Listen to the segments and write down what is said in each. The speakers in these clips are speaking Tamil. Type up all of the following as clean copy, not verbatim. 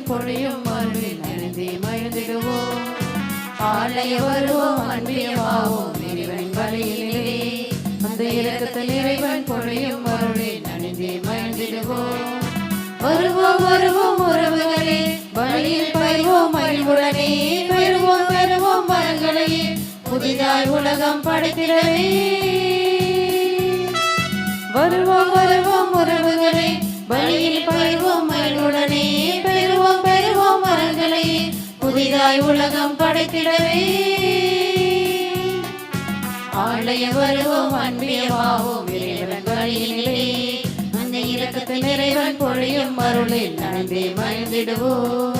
பொழியும் அருளில் நனைந்தே மகிழ்ந்திடுவோம். ஆலய வருவோம் அன்பியமாவோம் இறைவன் பலியிலே. அந்த இரக்கத்தில் இறைவன் பொழியும் அருளில் நனைந்தே மகிழ்ந்திடுவோம். வருவோம் வருவோம் உறவுகளே, பலியில் பயிர்வோம் மகிழ்வுடனே. பெறுவோம் பெறுவோம் வரங்களை புதிதாய் உலகம் படைத்திடவே. வருவோம் வருவோம் உறவுகளே, பலியில் பயிர்வோம் மகிழ்வுடனே. பெறுவோம் பெறுவோம் வரங்களை புதிதாய் உலகம் படைத்திடவே. ஆலய வருவோம் அன்பியமாவோம் இறைவன் பலியிலே. அந்த இரக்கத்தில் இறைவன் பொழியும் அருளில் நனைந்தே மகிழ்ந்திடுவோம்.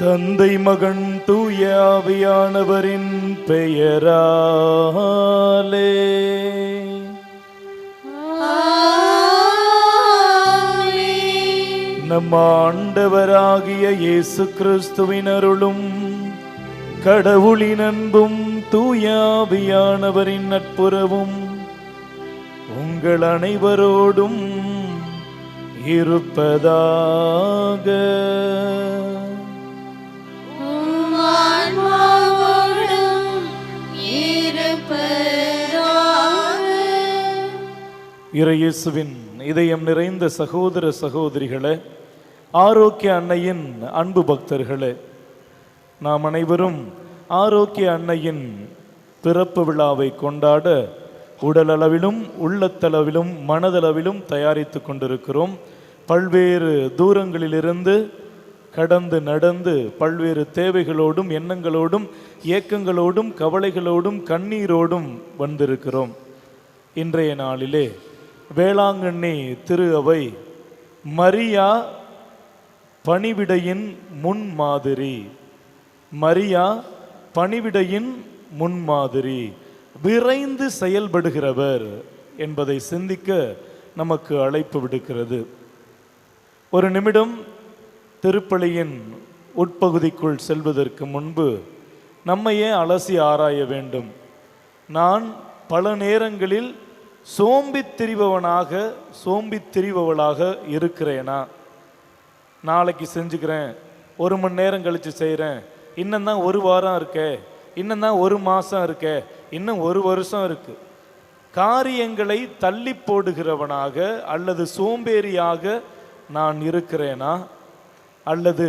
தந்தை மகன் தூய ஆவியானவரின் பெயராலே நம் ஆண்டவராகிய இயேசு கிறிஸ்துவின் அருளும் கடவுளின் அன்பும் தூய ஆவியானவரின் நட்புறவும் உங்கள் அனைவரோடும் இருப்பதாக. இறையேசுவின் இதயம் நிறைந்த சகோதர சகோதரிகளே, ஆரோக்கிய அன்னையின் அன்பு பக்தர்களே, நாம் அனைவரும் ஆரோக்கிய அன்னையின் பிறப்பு விழாவை கொண்டாட உடலளவிலும் உள்ளத்தளவிலும் மனதளவிலும் தயாரித்து கொண்டிருக்கிறோம். பல்வேறு தூரங்களிலிருந்து கடந்து நடந்து பல்வேறு தேவைகளோடும் எண்ணங்களோடும் ஏக்கங்களோடும் கவலைகளோடும் கண்ணீரோடும் வந்திருக்கிறோம். இன்றைய நாளிலே வேளாங்கண்ணி திரு அவை மரியா பணிவிடையின் முன்மாதிரி, மரியா பணிவிடையின் முன்மாதிரி, விரைந்து செயல்படுகிறவர் என்பதை சிந்திக்க நமக்கு அழைப்பு விடுக்கிறது. ஒரு நிமிடம் திருப்பலியின் உட்பகுதிக்குள் செல்வதற்கு முன்பு நம்மையே அலசி ஆராய வேண்டும். நான் பல நேரங்களில் சோம்பித் திரிபவளாக இருக்கிறேனா? நாளைக்கு செஞ்சுக்கிறேன், ஒரு மணி நேரம் கழித்து செய்கிறேன், இன்னும் தான் ஒரு வாரம் இருக்கே, இன்னும் தான் ஒரு மாதம் இருக்கே, இன்னும் ஒரு வருஷம் இருக்கு. காரியங்களை தள்ளி போடுகிறவனாக அல்லது சோம்பேறியாக நான் இருக்கிறேனா? அல்லது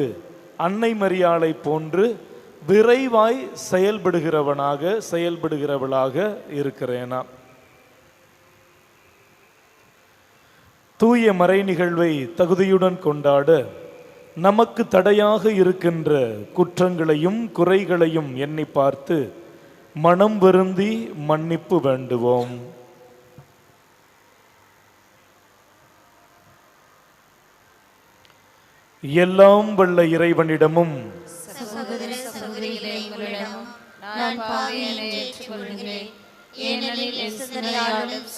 அன்னை மரியாளை போன்று விரைவாய் செயல்படுகிறவளாக இருக்கிறேனா? தூய மறை நிகழ்வை தகுதியுடன் கொண்டாட நமக்கு தடையாக இருக்கின்ற குற்றங்களையும் குறைகளையும் எண்ணி பார்த்து மனம் வருந்தி மன்னிப்பு வேண்டுவோம். எல்லாம் வல்ல இறைவனிடமும்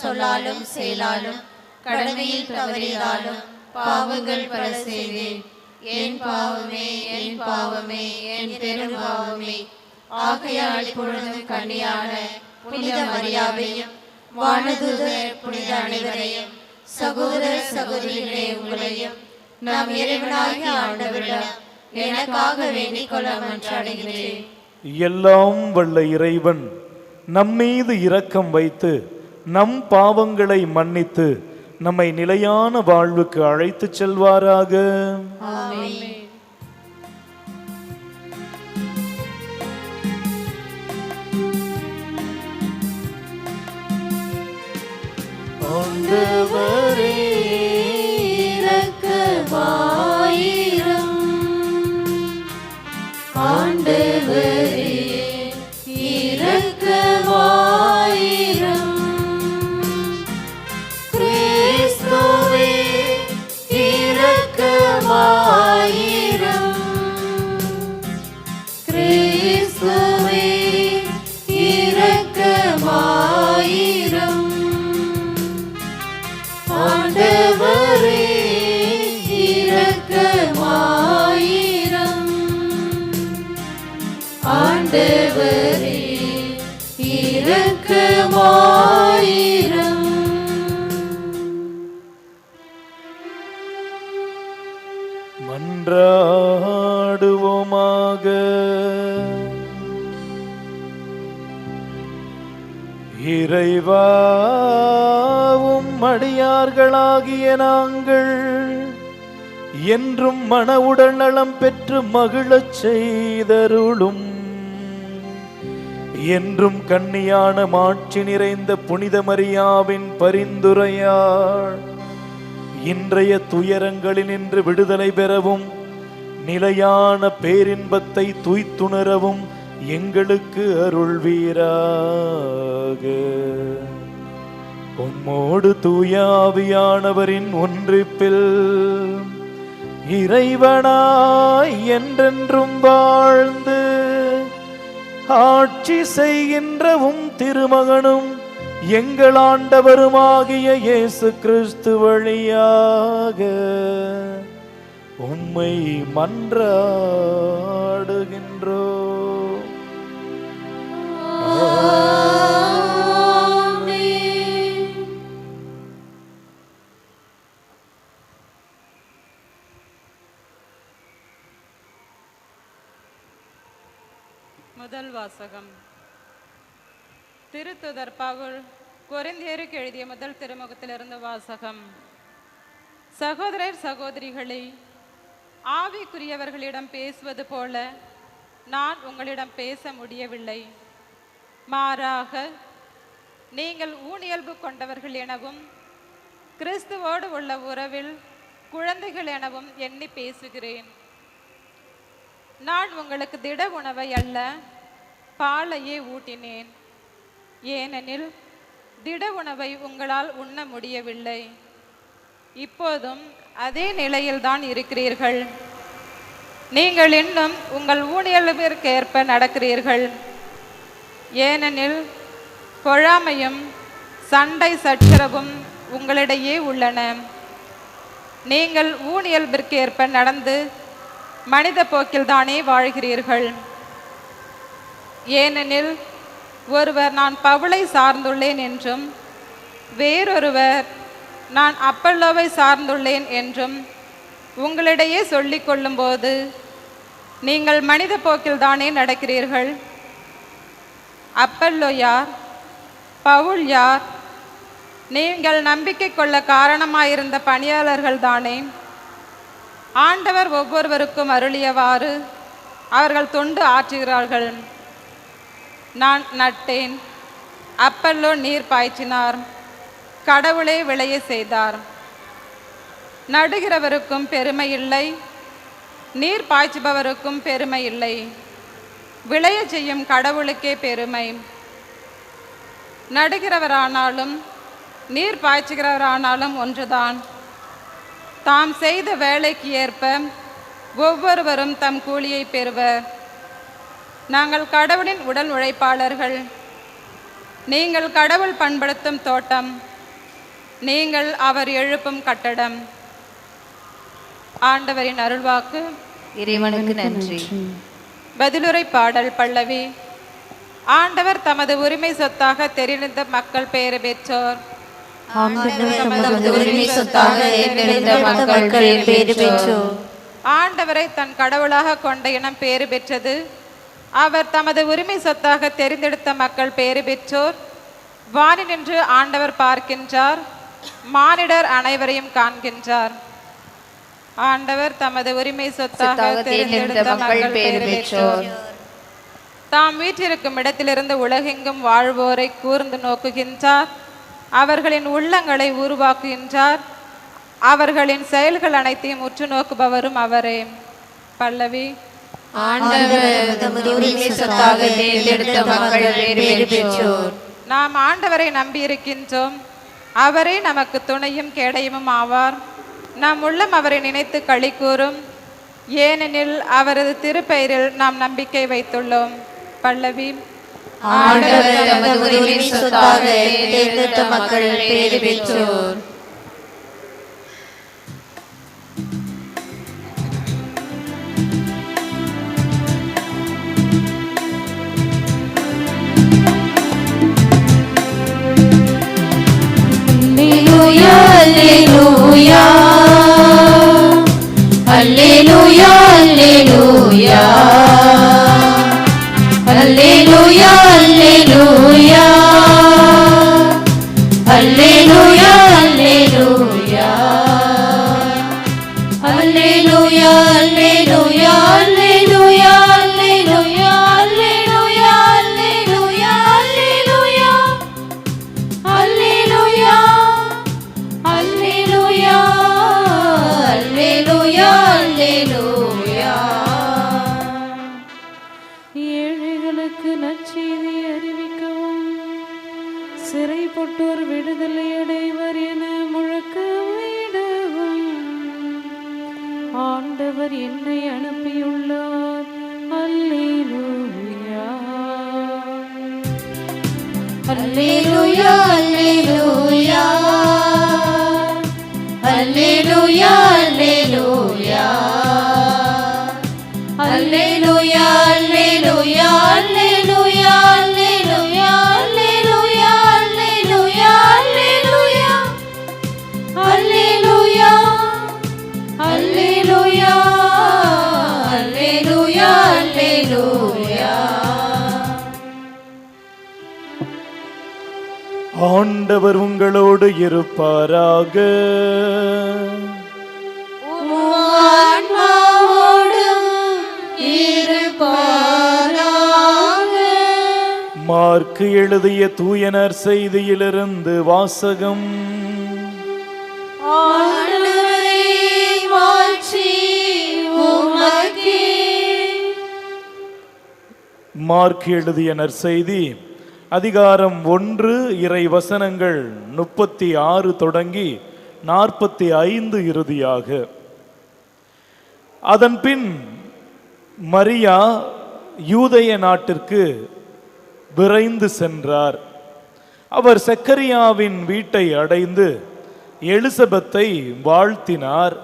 சொல்லாலும் செயலாலும் கடமையில் தவறினாலும் பாவங்கள் பல செய்தேன். என் பாவமே என் பாவமே என் பெரும் பாவமே. ஆகையால் இப்பொழுதும் கன்னியான புனித மரியாவையும் வானதூதர் புனித அனைவரையும் சகோதர சகோதரிகளே உங்களையும் நாம் இறைவனாகிய ஆண்டவரிடம் எனக்காக வேண்டிக் கொள்ள மன்றாடுகிறேன். எல்லாம் வல்ல இறைவன் நம்மீது இரக்கம் வைத்து நம் பாவங்களை மன்னித்து நம்மை நிலையான வாழ்வுக்கு அழைத்து செல்வாராக. ஆமென். ஆண்டவரே இரக்கமாயிரும். ஆண்டவரே இரக்கமாயிரும். கிறிஸ்துவே இரக்கமாயிரும். கிறிஸ்துவே இரக்கமாயிரும். ஆண்டவரே இரக்கமாயிரும். ஆண்டவரே இரக்கமாயிரும். இறைவாவும் அடியார்களாகிய நாங்கள் என்றும் மன உடல் நலம் பெற்று மகிழச் செய்தருளும். என்றும் கன்னியான மாட்சி நிறைந்த புனித மரியாவின் பரிந்துரையால் இன்றைய துயரங்களினின்று விடுதலை பெறவும் நிலையான பேரின்பத்தை தூய்த்துணரவும் எங்களுக்கு அருள்வீராக. உம்மோடு தூயாவியானவரின் ஒன்றிப்பில் இறைவனாய் என்றென்றும் வாழ்ந்து ஆட்சி செய்கின்றவும் திருமகனும் எங்கள் ஆண்டவருமாகிய இயேசு கிறிஸ்து வழியாக உம்மை மன்றாடுகின்றோம். முதல் வாசகம். திருத்துதர் பவுல் கொரிந்தியருக்கு எழுதிய முதல் திருமுகத்திலிருந்து வாசகம். சகோதரர் சகோதரிகளே, ஆவிக்குரியவர்களிடம் பேசுவது போல நான் உங்களிடம் பேச முடியவில்லை. மாறாக நீங்கள் ஊனியல்பு கொண்டவர்கள் எனவும் கிறிஸ்துவோடு உள்ள உறவில் குழந்தைகள் எனவும் எண்ணி பேசுகிறேன். நான் உங்களுக்கு திட உணவை அல்ல, பாலையே ஊட்டினேன். ஏனெனில் திட உணவை உங்களால் உண்ண முடியவில்லை. இப்போதும் அதே நிலையில்தான் இருக்கிறீர்கள். நீங்கள் இன்னும் உங்கள் ஊழியர்களுக்கேற்ப நடக்கிறீர்கள். ஏனெனில் பொறாமையும் சண்டை சச்சரவும் உங்களிடையே உள்ளன. நீங்கள் ஊழியல்பிற்கேற்ப நடந்து மனித போக்கில்தானே வாழ்கிறீர்கள். ஏனெனில் ஒருவர் நான் பவுலை சார்ந்துள்ளேன் என்றும் வேறொருவர் நான் அப்பல்லோவை சார்ந்துள்ளேன் என்றும் உங்களிடையே சொல்லிக் கொள்ளும்போது நீங்கள் மனித போக்கில்தானே நடக்கிறீர்கள். அப்பல்லோ யார்? பவுல் யார்? நீங்கள் நம்பிக்கை கொள்ள காரணமாயிருந்த பணியாளர்கள் தானே. ஆண்டவர் ஒவ்வொருவருக்கும் அருளியவாறு அவர்கள் தொண்டு ஆற்றுகிறார்கள். நான் நட்டேன், அப்பல்லோ நீர் பாய்ச்சினார், கடவுளே விளைய செய்தார். நடுகிறவருக்கும் பெருமை இல்லை, நீர் பாய்ச்சுபவருக்கும் பெருமை இல்லை, விளைய செய்யும் கடவுளுக்கே பெருமை. நடுகிறவரானாலும் நீர் பாய்ச்சுகிறவரானாலும் ஒன்றுதான். தாம் செய்த வேலைக்கு ஏற்ப ஒவ்வொருவரும் தம் கூலியை பெறுவர். நாங்கள் கடவுளின் உடல் உழைப்பாளர்கள். நீங்கள் கடவுள் பண்படுத்தும் தோட்டம், நீங்கள் அவர் எழுப்பும் கட்டடம். ஆண்டவரின் அருள்வாக்கு. இறைவனுக்கு நன்றி. பதிலுரை பாடல் பல்லவி. ஆண்டவர் தமது உரிமை சொத்தாக தெரிந்த மக்கள் பேறு பெற்றோர். ஆண்டவரை தன் கடவுளாக கொண்ட இனம் பேறு பெற்றது. அவர் தமது உரிமை சொத்தாக தெரிந்தெடுத்த மக்கள் பேறு பெற்றோர். வானி நின்று ஆண்டவர் பார்க்கின்றார், மானிடர் அனைவரையும் காண்கின்றார். ஆண்டவர் தமது உரிமை சொத்தாக தெரிந்தெடுத்த மக்கள் பேறு பெற்றோர். தாம் வீற்றிருக்கும் இடத்திலிருந்து உலகெங்கும் வாழ்வோரை கூர்ந்து நோக்குகின்றார். அவர்களின் உள்ளங்களை உருவாக்குகின்றார். அவர்களின் செயல்கள் அனைத்தையும் உற்று நோக்குபவரும் அவரே. பல்லவி. நாம் ஆண்டவரை நம்பியிருக்கின்றோம். அவரே நமக்கு துணையும் கேடயமும் ஆவார். நம் உள்ளம் அவரை நினைத்து களி கூறும். ஏனெனில் அவரது திருப்பெயரில் நாம் நம்பிக்கை வைத்துள்ளோம். பல்லவி. மக்கள் பேறு பெற்றோர். Alleluia, alleluia, alleluia, alleluia, alleluia. சிறைப்பட்டோர் விடுதலை அடைவர் என முழக்கமிடவும் ஆண்டவர் என்னை அனுப்பியுள்ளார். அல்லேலூயா அல்லேலூயா அல்லேலூயா அல்லேலூயா அல்லேலூயா அல்லேலூயா அல்லேலூயா அல்லேலூயா அல்லேலூயா அல்லேலூயா அல்லேலூயா அல்லேலூயா அல்லேலூயா அல்லேலூயா அல்லேலூயா. ஆண்டவர் உங்களோடு இருப்பாராக. மார்க்கு எழுதிய தூயனர் செய்தியிலிருந்து வாசகம். மார்க்கு எழுதிய நற்செய்தி அதிகாரம் 1 இறை வசனங்கள் 36 தொடங்கி 45 இறுதியாக. அதன்பின் மரியா யூதேய நாட்டிற்கு விரைந்து சென்றார். அவர் செக்கரியாவின் வீட்டை அடைந்து எலிசபெத்தை வாழ்த்தினார்.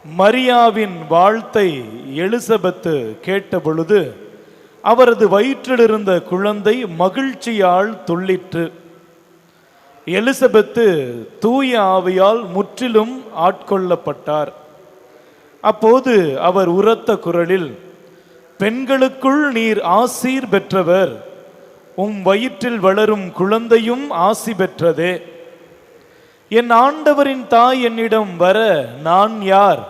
மரியாவின் வாழ்த்தை எலிசபெத்து கேட்டபொழுது அவரது வயிற்றிலிருந்த குழந்தை மகிழ்ச்சியால் துள்ளிற்று. எலிசபெத்து தூய ஆவியால் முற்றிலும் ஆட்கொள்ளப்பட்டார். அப்போது அவர் உரத்த குரலில், பெண்களுக்குள் நீர் ஆசீர் பெற்றவர், உம் வயிற்றில் வளரும் குழந்தையும் ஆசி பெற்றதே. என் ஆண்டவரின் தாய் என்னிடம் வர நான் யார்?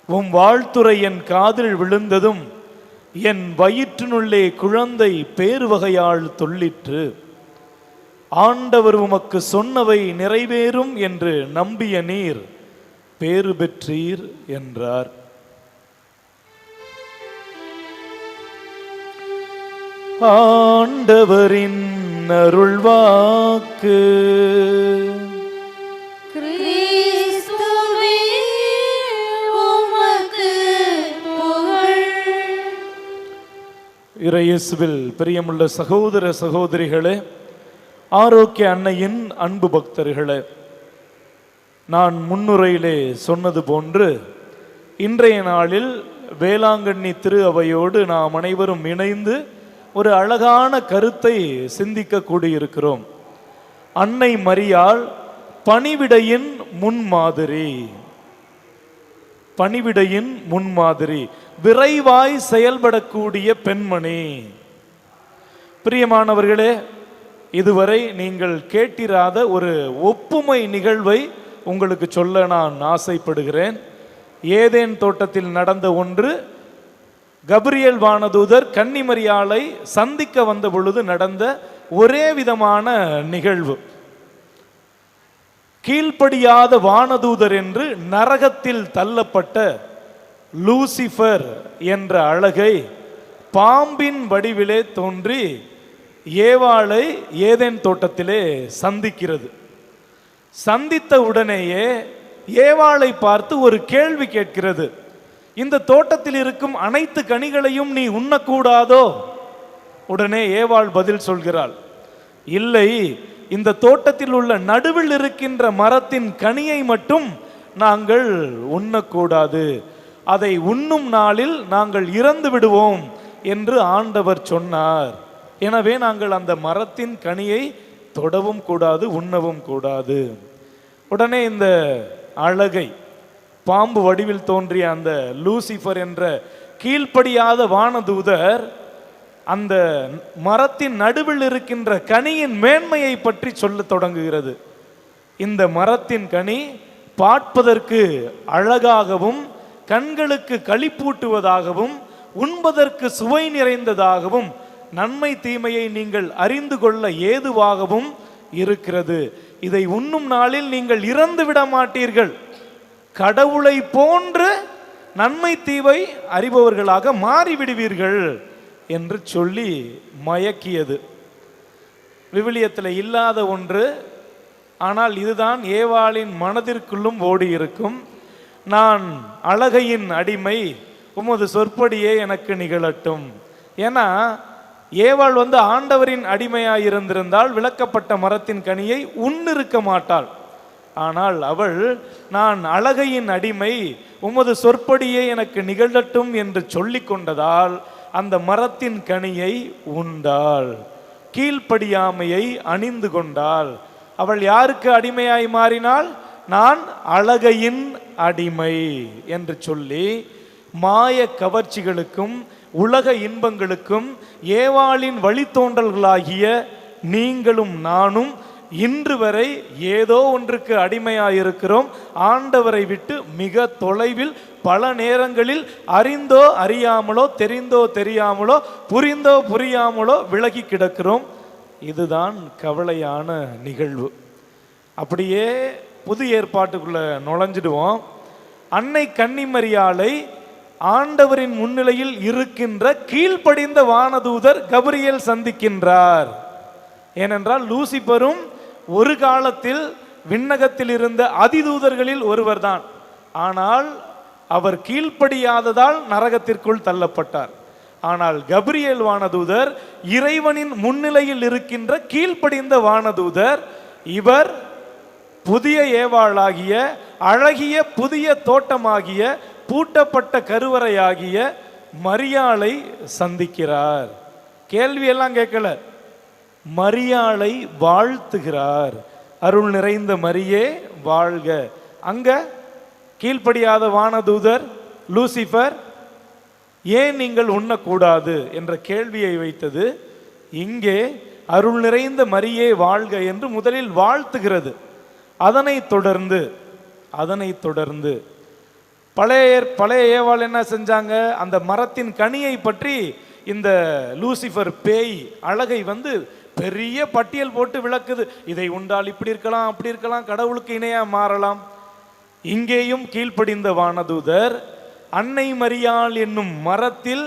உம் வாழ்த்துரை என் காதில் விழுந்ததும் என் வயிற்றினுள்ளே குழந்தை பேறு வகையால் துள்ளிற்று. ஆண்டவர் உமக்கு சொன்னவை நிறைவேறும் என்று நம்பிய நீர் பேறு பெற்றீர் என்றார். ஆண்டவரின் அருள்வாக்கு. இறையேசுவில் பிரியமுள்ள சகோதர சகோதரிகளே, ஆரோக்கிய அன்னையின் அன்பு பக்தர்களே, நான் முன்னுரையிலே சொன்னது போன்று இன்றைய நாளில் வேளாங்கண்ணி திரு அவையோடு நாம் அனைவரும் இணைந்து ஒரு அழகான கருத்தை சிந்திக்க கூடியிருக்கிறோம். அன்னை மரியாள் பணிவிடையின் முன்மாதிரி. பணிவிடையின் முன்மாதிரி, விரைவாய் செயல்படக்கூடிய பெண்மணி. பிரியமானவர்களே, இதுவரை நீங்கள் கேட்டிராத ஒரு ஒப்புமை நிகழ்வை உங்களுக்கு சொல்ல நான் ஆசைப்படுகிறேன். ஏதேன் தோட்டத்தில் நடந்த ஒன்று. கபிரியேல் வானதூதர் கன்னிமரியாளை சந்திக்க வந்த பொழுது நடந்த ஒரே விதமான நிகழ்வு. கீழ்ப்படியாத வானதூதர் என்று நரகத்தில் தள்ளப்பட்ட லூசிஃபர் என்ற அழகை பாம்பின் வடிவிலே தோன்றி ஏவாளை ஏதேன் தோட்டத்திலே சந்திக்கிறது. சந்தித்த உடனேயே ஏவாளை பார்த்து ஒரு கேள்வி கேட்கிறது. இந்த தோட்டத்தில் இருக்கும் அனைத்து கனிகளையும் நீ உண்ணக்கூடாதோ? உடனே ஏவாள் பதில் சொல்கிறாள், இல்லை, இந்த தோட்டத்தில் உள்ள நடுவில் இருக்கின்ற மரத்தின் கனியை மட்டும் நாங்கள் உண்ணக்கூடாது, அதை உண்ணும் நாளில் நாங்கள் இறந்து விடுவோம் என்று ஆண்டவர் சொன்னார். எனவே நாங்கள் அந்த மரத்தின் கனியை தொடவும் கூடாது, உண்ணவும் கூடாது. உடனே இந்த அழகை, பாம்பு வடிவில் தோன்றிய அந்த லூசிஃபர் என்ற கீழ்ப்படியாத வானதூதர் அந்த மரத்தின் நடுவில் இருக்கின்ற கனியின் மேன்மையை பற்றி சொல்ல தொடங்குகிறது. இந்த மரத்தின் கனி பார்ப்பதற்கு அழகாகவும் கண்களுக்கு களிப்பூட்டுவதாகவும் உண்பதற்கு சுவை நிறைந்ததாகவும் நன்மை தீமையை நீங்கள் அறிந்து கொள்ள ஏதுவாகவும் இருக்கிறது. இதை உண்ணும் நாளில் நீங்கள் இறந்து விட மாட்டீர்கள், கடவுளை போன்று நன்மை தீவை அறிபவர்களாக மாறிவிடுவீர்கள் என்று சொல்லி மயக்கியது. விவிலியத்தில் இல்லாத ஒன்று. ஆனால் இதுதான் ஏவாளின் மனதிற்குள்ளும் ஓடி இருக்கும். நான் அழகையின் அடிமை, உமது சொற்படியே எனக்கு நிகழட்டும். ஏன்னா ஏவாள் ஆண்டவரின் அடிமையாய் இருந்திருந்தால் விளக்கப்பட்ட மரத்தின் கனியை உண்ணிருக்க மாட்டாள். ஆனால் அவள் நான் அழகையின் அடிமை, உமது சொற்படியே எனக்கு நிகழட்டும் என்று சொல்லி கொண்டதால் அந்த மரத்தின் கனியை உண்டாள். கீழ்ப்படியாமையை அணிந்து கொண்டாள். அவள் யாருக்கு அடிமையாய் மாறினாள்? நான் அழகையின் அடிமை என்று சொல்லி மாய கவர்ச்சிகளுக்கும் உலக இன்பங்களுக்கும் ஏவாளின் வழித்தோன்றல்களாகிய நீங்களும் நானும் இன்று வரை ஏதோ ஒன்றுக்கு அடிமையாயிருக்கிறோம். ஆண்டவரை விட்டு மிக தொலைவில் பல நேரங்களில் அறிந்தோ அறியாமலோ, தெரிந்தோ தெரியாமலோ, புரிந்தோ புரியாமலோ விலகி கிடக்கிறோம். இதுதான் கவலையான நிகழ்வு. அப்படியே புது ஏற்பாட்டுக்குள்ள நுழைஞ்சிடுவோம். அன்னை கன்னிமரியாளை ஆண்டவரின் முன்னிலையில் இருக்கின்ற கீழ்ப்படிந்த வானதூதர் கபிரியேல் சந்திக்கின்றார். ஏனென்றால் லூசிபரும் ஒரு காலத்தில் விண்ணகத்தில் இருந்த அதிதூதர்களில் ஒருவர்தான். ஆனால் அவர் கீழ்ப்படியாததால் நரகத்திற்குள் தள்ளப்பட்டார். ஆனால் கபிரியேல் வானதூதர் இறைவனின் முன்னிலையில் இருக்கின்ற கீழ்ப்படிந்த வானதூதர். இவர் புதிய ஏவாளாகிய அழகிய புதிய தோட்டமாகிய பூட்டப்பட்ட கருவறையாகிய மரியாளை சந்திக்கிறார். கேள்வியெல்லாம் கேட்கல, மரியாளை வாழ்த்துகிறார். அருள் நிறைந்த மரியே வாழ்க. அங்க கீழ்ப்படியாத வானதூதர் லூசிபர் ஏன் நீங்கள் உண்ணக்கூடாது என்ற கேள்வியை வைத்தது. இங்கே அருள் நிறைந்த மரியே வாழ்க என்று முதலில் வாழ்த்துகிறது. அதனைத் தொடர்ந்து பழைய ஏவாள் என்ன செஞ்சாங்க? அந்த மரத்தின் கனியை பற்றி இந்த லூசிபர் பேய் அழகை பெரிய பட்டியல் போட்டு விளக்குது. இதை உண்டால் இப்படி இருக்கலாம், அப்படி இருக்கலாம், கடவுளுக்கு இணையா மாறலாம். இங்கேயும் கீழ்ப்படிந்த வானதூதர் அன்னை மரியாள் என்னும் மரத்தில்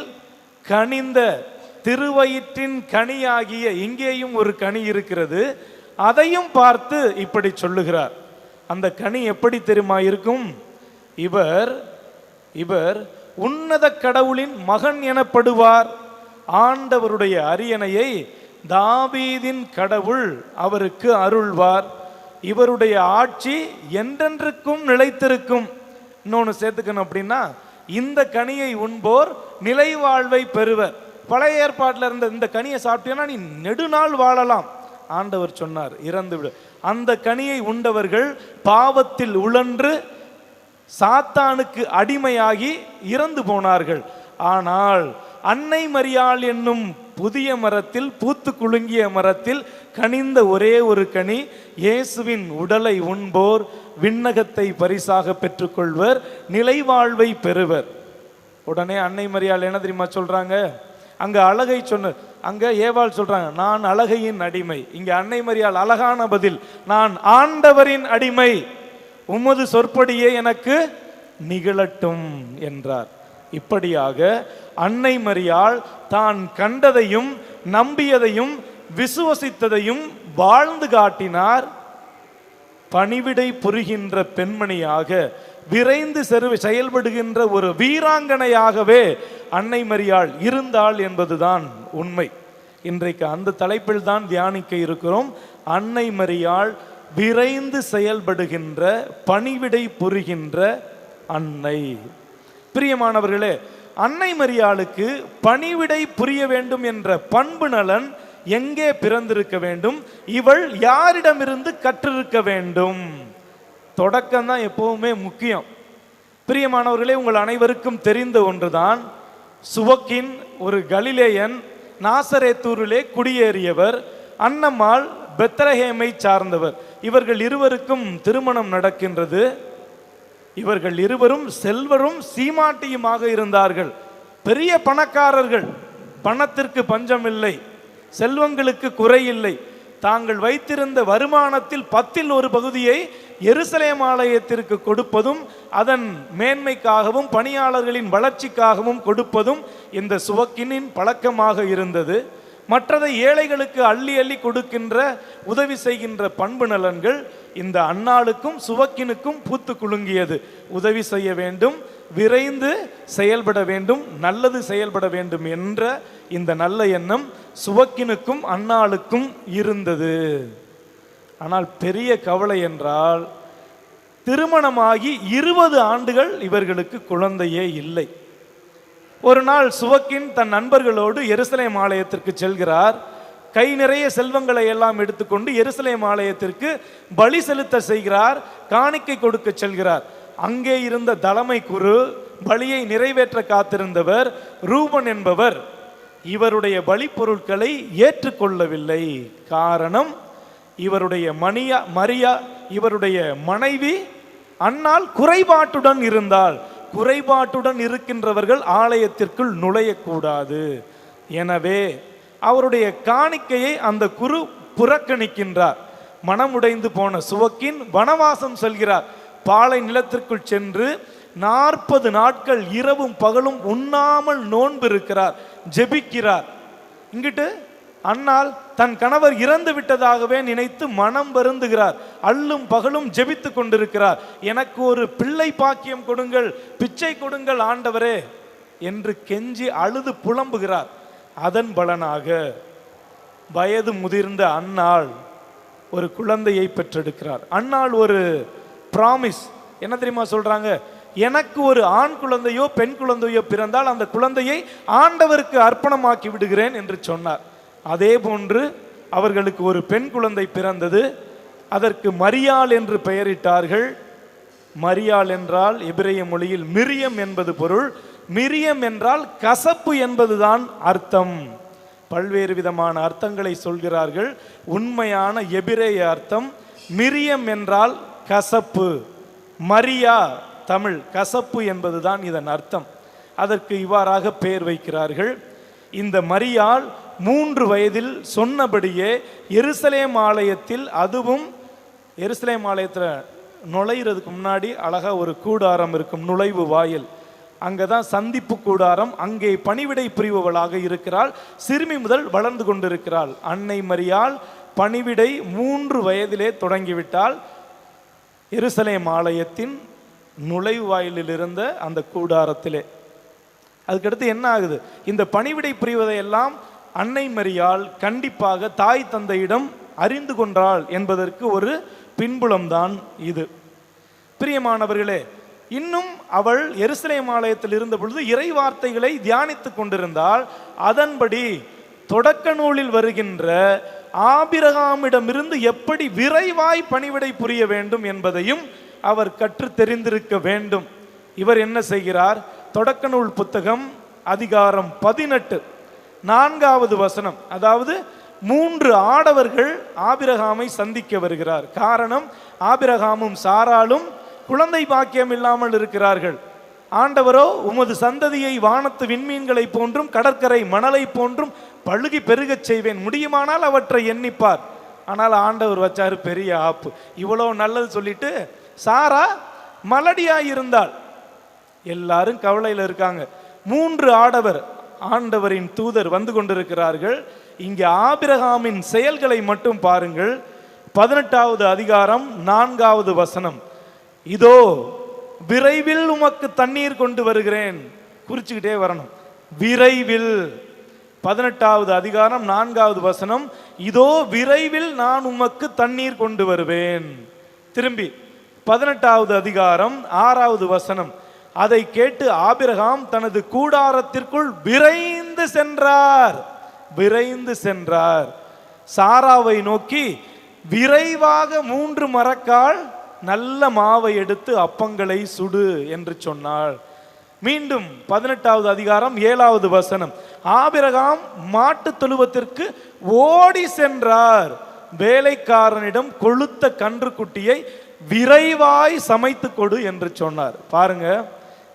கனிந்த திருவயிற்றின் கனியாகிய இங்கேயும் ஒரு கனி இருக்கிறது, அதையும் பார்த்து இப்படி சொல்லுகிறார். அந்த கனி எப்படி தெரியுமா இருக்கும்? இவர் உன்னத கடவுளின் மகன் எனப்படுவார். ஆண்டவருடைய அரியணையை தாவீதின் கடவுள் அவருக்கு அருள்வார். இவருடைய ஆட்சி என்றென்றுக்கும் நிலைத்திருக்கும். இன்னொன்று சேர்த்துக்கணும் அப்படின்னா, இந்த கனியை உண்போர் நிலை வாழ்வை பெறுவர். பழைய ஏற்பாட்டில் இருந்த இந்த கனியை சாப்பிட்டேன்னா நீ நெடுநாள் வாழலாம். ஆண்டவர் சொன்னார், இறந்து விடு. அந்த கனியை உண்டவர்கள் பாவத்தில் உழன்று சாத்தானுக்கு அடிமையாகி இறந்து போனார்கள். ஆனால் அன்னை மரியாள் என்னும் புதிய மரத்தில், பூத்து குலுங்கிய மரத்தில் கனிந்த ஒரே ஒரு கனி, இயேசுவின் உடலை உண்போர் விண்ணகத்தை பரிசாக பெற்றுக்கொள்வர், நிலைவாழ்வை பெறுவர். உடனே அன்னை மரியாள் என்ன தெரியுமா சொல்றாங்க? அங்க அழகை அங்க ஏவாள் சொல்றாங்க, நான் அழகையின் அடிமை. இங்க அன்னை மரியாள் அழகான பதில், நான் ஆண்டவரின் அடிமை, உமது சொற்படியே எனக்கு நிகழட்டும் என்றார். இப்படியாக அன்னை மரியாள் தான் கண்டதையும் நம்பியதையும் விசுவசித்ததையும் வாழ்ந்து காட்டினார். பணிவிடை புரிகின்ற பெண்மணியாக, விரைந்து செயல்படுகின்ற ஒரு வீராங்கனையாகவே அன்னை மரியாள் இருந்தாள் என்பதுதான் உண்மை. இன்றைக்கு அந்த தலைப்பில் தான் தியானிக்க இருக்கிறோம். அன்னை மரியாள் விரைந்து செயல்படுகின்ற, பணிவிடை புரிகின்ற அன்னை. பிரியமானவர்களே, அன்னை மரியாளுக்கு பணிவிடை புரிய வேண்டும் என்ற பண்பு நலன் எங்கே பிறந்திருக்க வேண்டும்? இவள் யாரிடமிருந்து கற்றிருக்க வேண்டும்? தொடக்கம் தான் எப்பவுமே முக்கியம். பிரியமானவர்களே, உங்கள் அனைவருக்கும் தெரிந்த ஒன்றுதான், சுவக்கின் ஒரு கலிலேயன் நாசரேத்தூரிலே குடியேறியவர், அன்னம்மாள் பெத்லஹேமை சார்ந்தவர். இவர்கள் இருவருக்கும் திருமணம் நடக்கின்றது. இவர்கள் இருவரும் செல்வரும் சீமாட்டியுமாக இருந்தார்கள். பெரிய பணக்காரர்கள், பணத்திற்கு பஞ்சம் இல்லை, செல்வங்களுக்கு குறையில்லை. தாங்கள் வைத்திருந்த வருமானத்தில் 10ல் ஒரு பகுதியை எருசலேம் ஆலயத்திற்கு கொடுப்பதும், அதன் மேன்மைக்காகவும் பணியாளர்களின் வளர்ச்சிக்காகவும் கொடுப்பதும் இந்த சுவக்கினின் பழக்கமாக இருந்தது. மற்றதை ஏழைகளுக்கு அள்ளி அள்ளி கொடுக்கின்ற உதவி செய்கின்ற பண்பு நலன்கள் இந்த அன்னாளுக்கும் சுவக்கினுக்கும் பூத்து குலுங்கியது. உதவி செய்ய வேண்டும், விரைந்து செயல்பட வேண்டும், நல்லது செயல்பட வேண்டும் என்ற இந்த நல்ல எண்ணம் சுவக்கினுக்கும் அன்னாளுக்கும் இருந்தது. ஆனால் பெரிய கவலை என்றால், திருமணமாகி 20 ஆண்டுகள் இவர்களுக்கு குழந்தையே இல்லை. ஒரு நாள் சுவக்கின் தன் நண்பர்களோடு எருசலேம் ஆலயத்திற்கு செல்கிறார். கை நிறைய செல்வங்களை எல்லாம் எடுத்துக்கொண்டு எருசலேம் ஆலயத்திற்கு பலி செலுத்த செய்கிறார், காணிக்கை கொடுக்க செல்கிறார். அங்கே இருந்த தலைமை குரு, பலியை நிறைவேற்ற காத்திருந்தவர் ரூபன் என்பவர் இவருடைய பலி பொருட்களை ஏற்றுக்கொள்ளவில்லை. காரணம், இவருடைய இவருடைய மனைவி அன்னாள் குறைபாட்டுடன் இருந்தால். குறைபாட்டுடன் இருக்கின்றவர்கள் ஆலயத்திற்குள் நுழையக்கூடாது. எனவே அவருடைய காணிக்கையை அந்த குரு புறக்கணிக்கின்றார். மனமுடைந்து போன சுவக்கின் வனவாசம் செல்கிறார். பாலை நிலத்திற்குள் சென்று 40 நாட்கள் இரவும் பகலும் உண்ணாமல் நோன்பு இருக்கிறார், ஜெபிக்கிறார். இங்கிட்டு அன்னாள் தன் கணவர் இறந்து விட்டதாகவே நினைத்து மனம் வருந்துகிறார். அல்லும் பகலும் ஜெபித்து கொண்டிருக்கிறார். எனக்கு ஒரு பிள்ளை பாக்கியம் கொடுங்கள், பிச்சை கொடுங்கள் ஆண்டவரே என்று கெஞ்சி அழுது புலம்புகிறார். அதன் பலனாக வயது முதிர்ந்த அன்னாள் ஒரு குழந்தையை பெற்றெடுக்கிறார். அன்னாள் ஒரு பிராமிஸ் என்ன தெரியுமா சொல்றாங்க? எனக்கு ஒரு ஆண் குழந்தையோ பெண் குழந்தையோ பிறந்தால் அந்த குழந்தையை ஆண்டவருக்கு அர்ப்பணமாக்கி விடுகிறேன் என்று சொன்னார். அதே போன்று அவர்களுக்கு ஒரு பெண் குழந்தை பிறந்தது. அதற்கு மரியாள் என்று பெயரிட்டார்கள். மரியாள் என்றால் எபிரேய மொழியில் மிரியம் என்பது பொருள். மிரியம் என்றால் கசப்பு என்பதுதான் அர்த்தம். பல்வேறு விதமான அர்த்தங்களை சொல்கிறார்கள். உண்மையான எபிரேய அர்த்தம் மிரியம் என்றால் கசப்பு, மரியா தமிழ் கசப்பு என்பதுதான் இதன் அர்த்தம். அதற்கு இவ்வாறாக பெயர் வைக்கிறார்கள். இந்த மரியாள் 3 வயதில் சொன்னபடியே எருசலேம் ஆலயத்தில், அதுவும் எருசலேம் ஆலயத்தில் நுழைகிறதுக்கு முன்னாடி அழகா ஒரு கூடாரம் இருக்கும், நுழைவு வாயில். அங்கதான் சந்திப்பு கூடாரம். அங்கே பணிவிடை புரிபவளாக இருக்கிறாள். சிறுமி முதல் வளர்ந்து கொண்டிருக்கிறாள். அன்னை மரியாள் பணிவிடை 3 வயதிலே தொடங்கிவிட்டால் எருசலேம் ஆலயத்தின் நுழைவு வாயிலில் இருந்த அந்த கூடாரத்திலே. அதுக்கடுத்து என்ன ஆகுது? இந்த பணிவிடை புரிவதையெல்லாம் அன்னை மரியாள் கண்டிப்பாக தாய் தந்தையிடம் அறிந்து கொண்டாள் என்பதற்கு ஒரு பின்புலம்தான் இது. பிரியமானவர்களே, இன்னும் அவள் எருசலேம் ஆலயத்தில் இருந்த பொழுது இறை வார்த்தைகளை தியானித்து கொண்டிருந்தால், அதன்படி தொடக்க நூலில் வருகின்ற ஆபிரகாமிடமிருந்து எப்படி விரைவாய் பணிவிடை புரிய வேண்டும் என்பதையும் அவர் கற்று தெரிந்திருக்க வேண்டும். இவர் என்ன செய்கிறார்? தொடக்க நூல் புத்தகம் அதிகாரம் 18 4வது வசனம், அதாவது 3 ஆடவர்கள் ஆபிரகாமை சந்திக்க வருகிறார். காரணம், ஆபிரகாமும் சாராலும் குழந்தை பாக்கியம் இல்லாமல் இருக்கிறார்கள். ஆண்டவரோ, உமது சந்ததியை வானத்து விண்மீன்களை போன்றும் கடற்கரை மணலை போன்றும் பழுகி பெருகச் செய்வேன், முடியுமானால் அவற்றை எண்ணிப்பார். ஆனால் ஆண்டவர் வச்சாரு பெரிய ஆப்பு. இவ்வளோ நல்லது சொல்லிட்டு சாரா மலடியாய் இருந்தாள். எல்லாரும் கவலையில் இருக்காங்க. 3 ஆடவர் ஆண்டவரின் தூதர் வந்து கொண்டிருக்கிறார்கள். இங்கே ஆபிரகாமின் செயல்களை மட்டும் பாருங்கள். 18வது அதிகாரம் 4வது வசனம், இதோ விரைவில் உமக்கு தண்ணீர் கொண்டு வருகிறேன். குறிச்சுக்கிட்டே வரணும், விரைவில். 18வது அதிகாரம் 4வது வசனம், இதோ விரைவில் நான் உமக்கு தண்ணீர் கொண்டு வருவேன். திரும்பி 18வது அதிகாரம் 6வது வசனம், அதை கேட்டு ஆபிரகாம் தனது கூடாரத்திற்குள் விரைந்து சென்றார். விரைந்து சென்றார். சாராவை நோக்கி, விரைவாக 3 மரக்கால் நல்ல மாவை எடுத்து அப்பங்களை சுடு என்று சொன்னாள். மீண்டும் 18வது அதிகாரம் 7வது வசனம், ஆபிரகாம் மாட்டு தொழுவத்திற்கு ஓடி சென்றார். வேலைக்காரனிடம் கொழுத்த கன்றுக்குட்டியை விரைவாய் சமைத்து கொடு என்று சொன்னார். பாருங்க,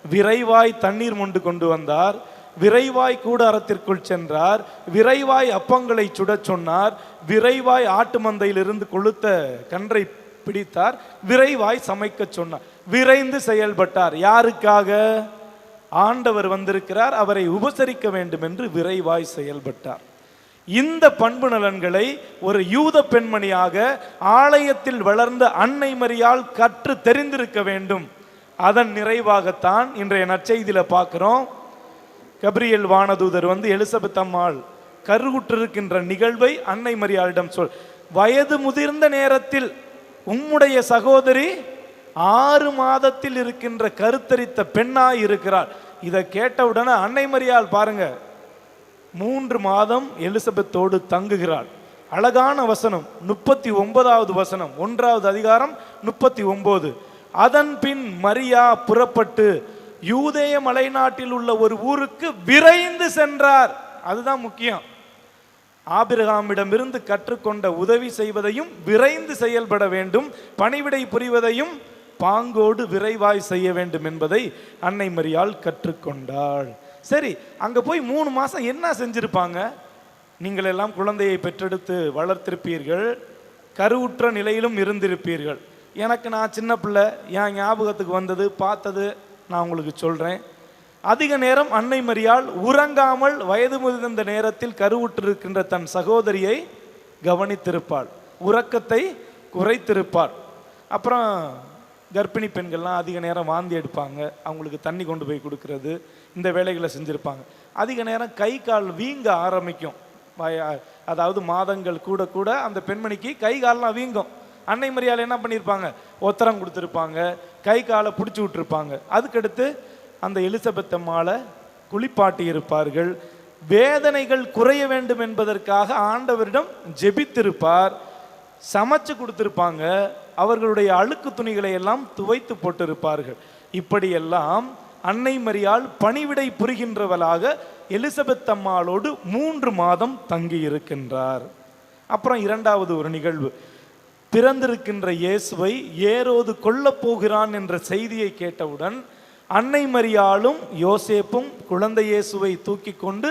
விரைவாய் தண்ணீர் மொண்டு கொண்டு வந்தார், விரைவாய் கூடாரத்திற்குள் சென்றார், விரைவாய் அப்பங்களை சுட சொன்னார், விரைவாய் ஆட்டு மந்தையிலிருந்து கொழுத்த கன்றை பிடித்தார், விரைவாய் சமைக்க சொன்னார். விரைந்து செயல்பட்டார். யாருக்காக? ஆண்டவர் வந்திருக்கிறார், அவரை உபசரிக்க வேண்டும் என்று விரைவாய் செயல்பட்டார். இந்த பண்பு நலன்களை ஒரு யூத பெண்மணியாக ஆலயத்தில் வளர்ந்த அன்னை மரியாள் கற்று தெரிந்திருக்க வேண்டும். அதன் நிறைவாகத்தான் இன்றைய நற்செய்தியில பார்க்கிறோம். கபிரியேல் வானதூதர் எலிசபெத் அம்மாள் கருவுற்றிருக்கின்ற நிகழ்வை அன்னை மரியாளிடம் வயது முதிர்ந்த நேரத்தில் உம்முடைய சகோதரி 6 மாதத்தில் இருக்கின்ற கருத்தரித்த பெண்ணாய் இருக்கிறார். இதை கேட்டவுடனே அன்னை மரியாள் பாருங்க 3 மாதம் எலிசபெத்தோடு தங்குகிறாள். அழகான வசனம் 39வது வசனம் 1வது அதிகாரம் 39. அதன் பின் மரியா புறப்பட்டு யூதேய மலைநாட்டில் உள்ள ஒரு ஊருக்கு விரைந்து சென்றார். அதுதான் முக்கியம். ஆபிரகாமிடமிருந்து கற்றுக்கொண்ட உதவி செய்வதையும் விரைந்து செயல்பட வேண்டும், பணிவிடை புரிவதையும் பாங்கோடு விரைவாய் செய்ய வேண்டும் என்பதை அன்னை மரியாள் கற்றுக்கொண்டாள். சரி, அங்க போய் 3 மாசம் என்ன செஞ்சிருப்பாங்க? நீங்கள் எல்லாம் குழந்தையை பெற்றெடுத்து வளர்த்திருப்பீர்கள், கருவுற்ற நிலையிலும் இருந்திருப்பீர்கள். நான் சின்ன பிள்ளை, என் ஞாபகத்துக்கு வந்தது பார்த்தது நான் உங்களுக்கு சொல்றேன். அதிக நேரம் அன்னை மரியாள் உறங்காமல் வயது முதிர்ந்த நேரத்தில் கருவுற்றிருக்கின்ற தன் சகோதரியை கவனித்திருப்பாள், உறக்கத்தை குறைத்திருப்பாள். அப்புறம் கர்ப்பிணி பெண்கள்லாம் அதிக நேரம் வாந்தி எடுப்பாங்க, அவங்களுக்கு தண்ணி கொண்டு போய் கொடுக்கறது, இந்த வேலைகளை செஞ்சுருப்பாங்க. அதிக நேரம் கை கால் வீங்க ஆரம்பிக்கும். அதாவது மாதங்கள் கூட கூட அந்த பெண்மணிக்கு கை கால்லாம் வீங்கும். அன்னை மரியாள் என்ன பண்ணியிருப்பாங்க? ஒத்தரம் கொடுத்துருப்பாங்க, கை காலை பிடிச்சி விட்டுருப்பாங்க. அதுக்கடுத்து அந்த எலிசபெத் அம்மாளை குளிப்பாட்டி இருப்பார்கள். வேதனைகள் குறைய வேண்டும் என்பதற்காக ஆண்டவரிடம் ஜெபித்திருப்பார், சமைச்சு கொடுத்திருப்பாங்க, அவர்களுடைய அழுக்கு துணிகளை எல்லாம் துவைத்து போட்டிருப்பார்கள். இப்படியெல்லாம் அன்னை மரியாள் பணிவிடை புரிகின்றவளாக எலிசபெத் அம்மாளோடு 3 மாதம் தங்கி இருக்கின்றார். அப்புறம் 2வது ஒரு நிகழ்வு, பிறந்திருக்கின்ற இயேசுவை ஏரோது கொல்லப் போகிறான் என்ற செய்தியை கேட்டவுடன் அன்னை மரியாளும் யோசேப்பும் குழந்தை இயேசுவை தூக்கி கொண்டு